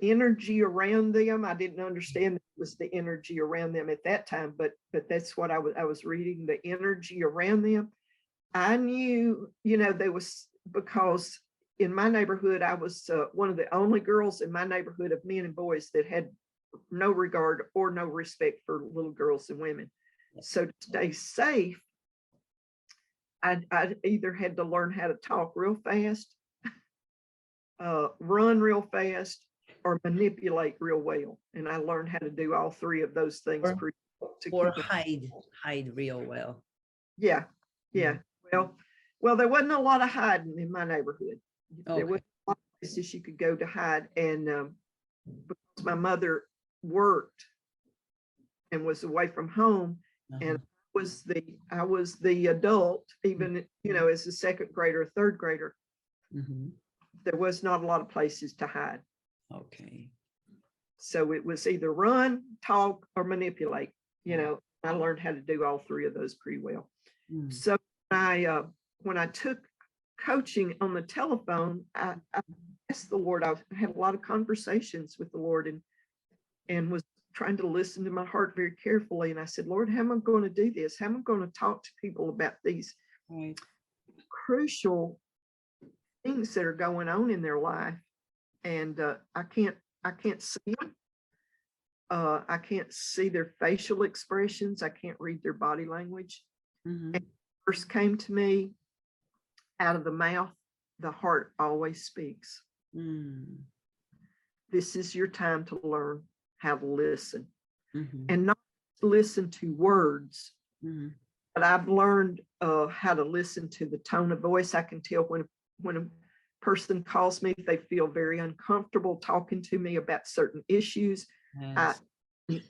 energy around them. I didn't understand it was the energy around them at that time, but that's what I was reading, the energy around them. I knew, there was, because in my neighborhood, I was one of the only girls in my neighborhood of men and boys that had no regard or no respect for little girls and women. So to stay safe, I either had to learn how to talk real fast, run real fast, or manipulate real well. And I learned how to do all three of those things. Or hide real well. Yeah. Well, there wasn't a lot of hiding in my neighborhood. Okay. There wasn't a lot of places you could go to hide. And because my mother worked and was away from home, and I was the adult, even as a second grader, third grader. There was not a lot of places to hide. Okay. So it was either run, talk, or manipulate. I learned how to do all three of those pretty well. So when I took coaching on the telephone, I asked the Lord. I had a lot of conversations with the Lord, and was trying to listen to my heart very carefully. And I said, Lord, how am I going to do this? How am I going to talk to people about these crucial things that are going on in their life? And I can't see them. I can't see their facial expressions. I can't read their body language. And the verse came to me, out of the mouth, the heart always speaks. This is your time to learn how to listen, and not listen to words, but I've learned how to listen to the tone of voice. I can tell when a person calls me, if they feel very uncomfortable talking to me about certain issues. Yes.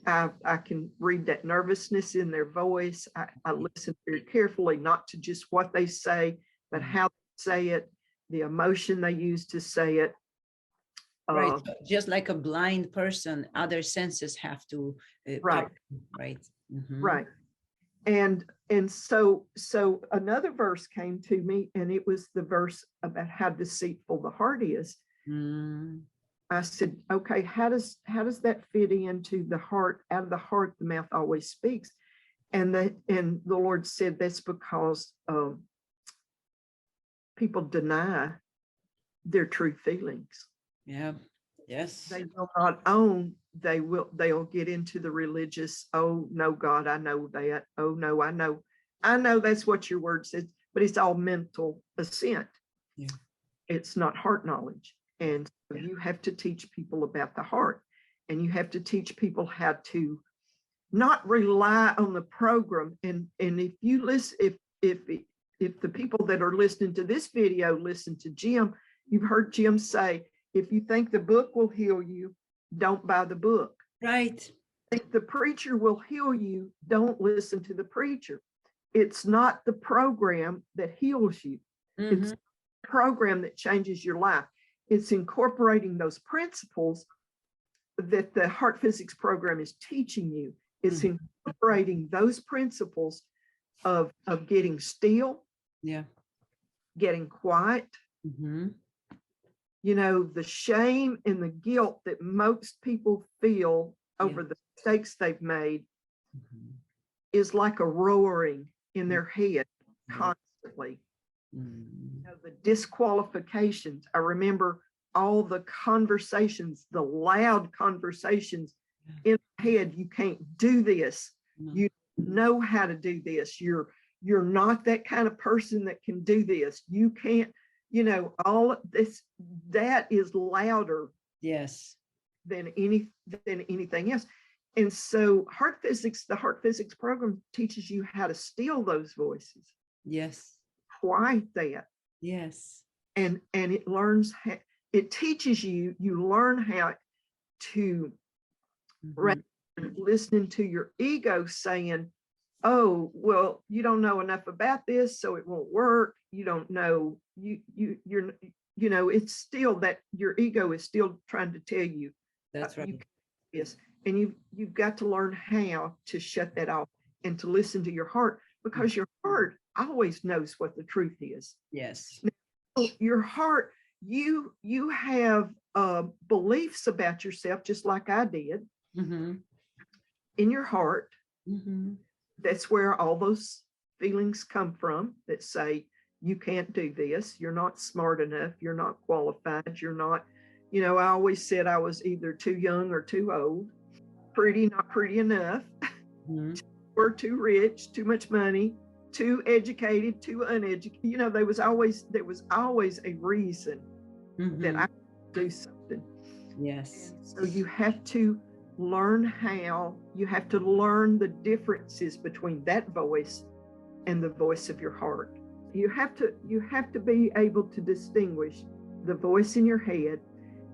I can read that nervousness in their voice. I listen very carefully, not to just what they say, but how they say it, the emotion they use to say it. Right. So just like a blind person, other senses have to Right. pop, right? Mm-hmm. Right. And so another verse came to me, and it was the verse about how deceitful the heart is. Mm. I said, okay, how does that fit into the heart? Out of the heart, the mouth always speaks. And the Lord said that's because people deny their true feelings. Yeah. Yes. They will not own. They'll get into the religious. Oh no, God, I know that. Oh no, I know that's what your word says, but it's all mental assent. Yeah. It's not heart knowledge. And so you have to teach people about the heart, and you have to teach people how to not rely on the program. And if you listen, if the people that are listening to this video listen to Jim, you've heard Jim say, if you think the book will heal you, don't buy the book. Right. If the preacher will heal you, don't listen to the preacher. It's not the program that heals you. Mm-hmm. It's the program that changes your life. It's incorporating those principles that the heart physics program is teaching you. It's incorporating those principles of getting still, Yeah, getting quiet. mm-hmm. You know, the shame and the guilt that most people feel over the mistakes they've made is like a roaring in their head constantly. You know, the disqualifications. I remember all the conversations, the loud conversations in my head. You can't do this. You know how to do this. You're not that kind of person that can do this. You can't, you know, all this, that is louder Yes. than anything else. And so the heart physics program teaches you how to still those voices. Yes. Quiet that. Yes. And it learns how, it teaches you learn how to rather than listening to your ego saying, oh, well, you don't know enough about this, so it won't work. You don't know, you're you know, it's still that your ego is still trying to tell you That's right. you can do this. And you've got to learn how to shut that off and to listen to your heart, because your heart always knows what the truth is. Yes. Now, your heart, you have beliefs about yourself, just like I did, in your heart. That's where all those feelings come from that say, you can't do this, you're not smart enough, you're not qualified, you're not, you know, I always said I was either too young or too old, pretty, not pretty enough, or too rich, too much money, too educated, too uneducated. You know, there was always a reason that I could do something. Yes. And so you have to learn the differences between that voice and the voice of your heart. You have to be able to distinguish the voice in your head,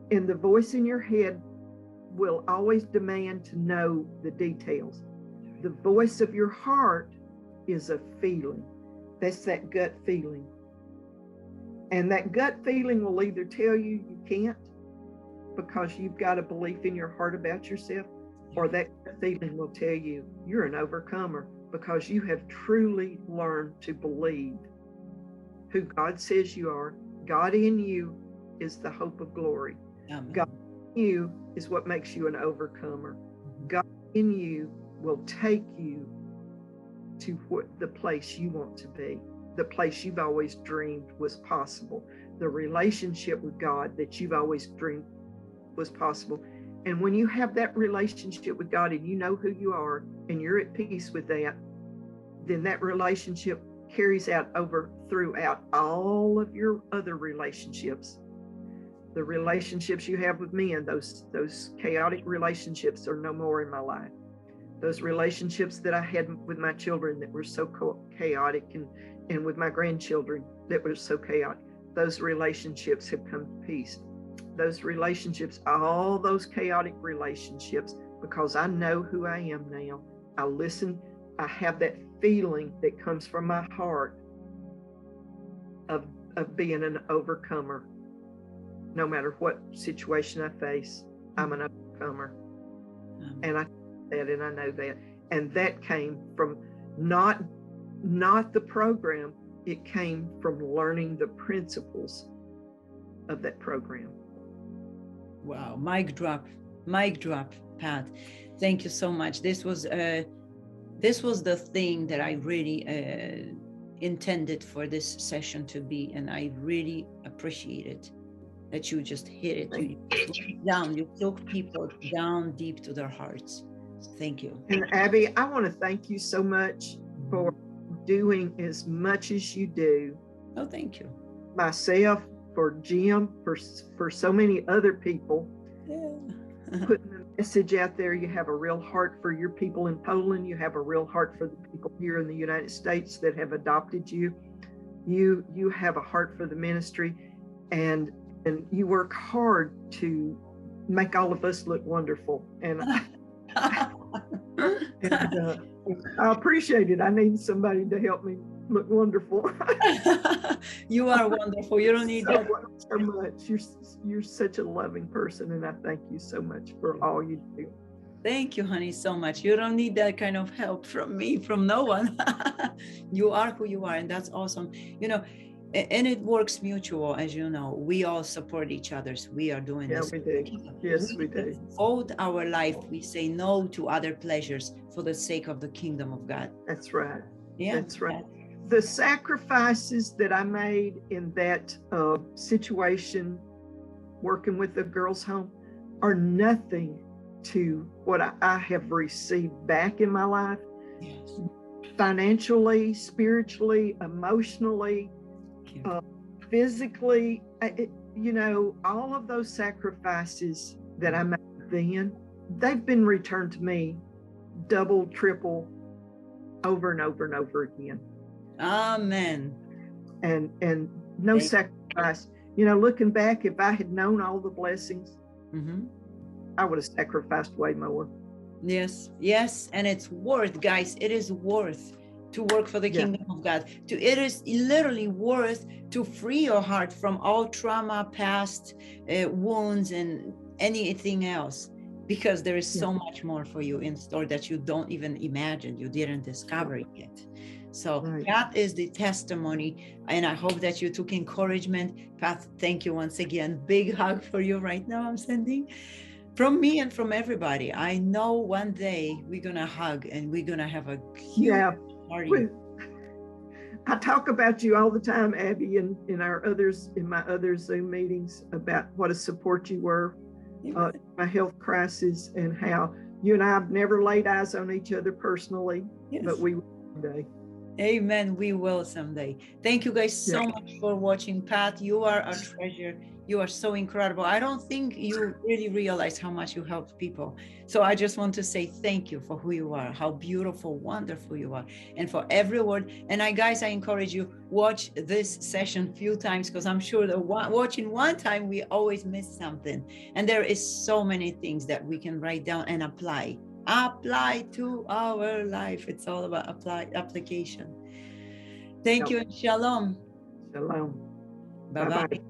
and the voice in your head will always demand to know the details. The voice of your heart is a feeling. That's that gut feeling. And that gut feeling will either tell you you can't because you've got a belief in your heart about yourself, or that feeling will tell you you're an overcomer because you have truly learned to believe who God says you are. God in you is the hope of glory. Amen. God in you is what makes you an overcomer. God in you will take you to the place you want to be, the place you've always dreamed was possible, the relationship with God that you've always dreamed was possible. And when you have that relationship with God and you know who you are and you're at peace with that, then that relationship carries out throughout all of your other relationships. The relationships you have with men, those chaotic relationships are no more in my life. Those relationships that I had with my children that were so chaotic, and with my grandchildren that were so chaotic, those relationships have come to peace. Those relationships, all those chaotic relationships, because I know who I am now. I listen, I have that feeling that comes from my heart of being an overcomer. no matter what situation I face, I'm an overcomer. And I that, and I know that. And that came from not the program, it came from learning the principles of that program. Wow, mic drop, Pat. Thank you so much. This was the thing that I really intended for this session to be, and I really appreciate it that you just hit it. You took people down deep to their hearts. Thank you. And Abby, I want to thank you so much for doing as much as you do. Oh, thank you. Myself, for Jim, for so many other people. Yeah. Putting the message out there. You have a real heart for your people in Poland. You have a real heart for the people here in the United States that have adopted you. You have a heart for the ministry, and you work hard to make all of us look wonderful. And I appreciate it. I need somebody to help me look wonderful. You are wonderful. You don't need that so much. You're such a loving person, and I thank you so much for all you do. Thank you, honey, so much. You don't need that kind of help from me, from no one. You are who you are, and that's awesome. You know, and it works mutual, as you know. We all support each other. We are doing this. We do. Yes, we do. Devote our life. We say no to other pleasures for the sake of the kingdom of God. That's right. Yeah, that's right. The sacrifices that I made in that situation, working with the girls' home, are nothing to what I have received back in my life. Yes. Financially, spiritually, emotionally, physically. All of those sacrifices that I made then, they've been returned to me double, triple, over and over and over again. Amen. And no sacrifice. Looking back, if I had known all the blessings, I would have sacrificed way more. Yes. And it's worth, guys, it is worth to work for the kingdom of God. It is literally worth to free your heart from all trauma, past wounds, and anything else, because there is so much more for you in store that you don't even imagine, you didn't discover it yet. So that is the testimony, and I hope that you took encouragement. Pat, thank you once again. Big hug for you right now I'm sending from me and from everybody. I know one day we're gonna hug and we're gonna have a huge party. I talk about you all the time, Abby, in my other Zoom meetings, about what a support you were, my health crisis, and how you and I have never laid eyes on each other personally, but we will someday. Amen. We will someday. Thank you guys so much for watching. Pat, you are a treasure. You are so incredible. I don't think you really realize how much you help people. So I just want to say thank you for who you are, how beautiful, wonderful you are, and for every word. And guys, I encourage you, watch this session a few times, because I'm sure that watching one time, we always miss something. And there is so many things that we can write down and apply to our life. It's all about application. Thank you, and shalom. Shalom. Bye-bye.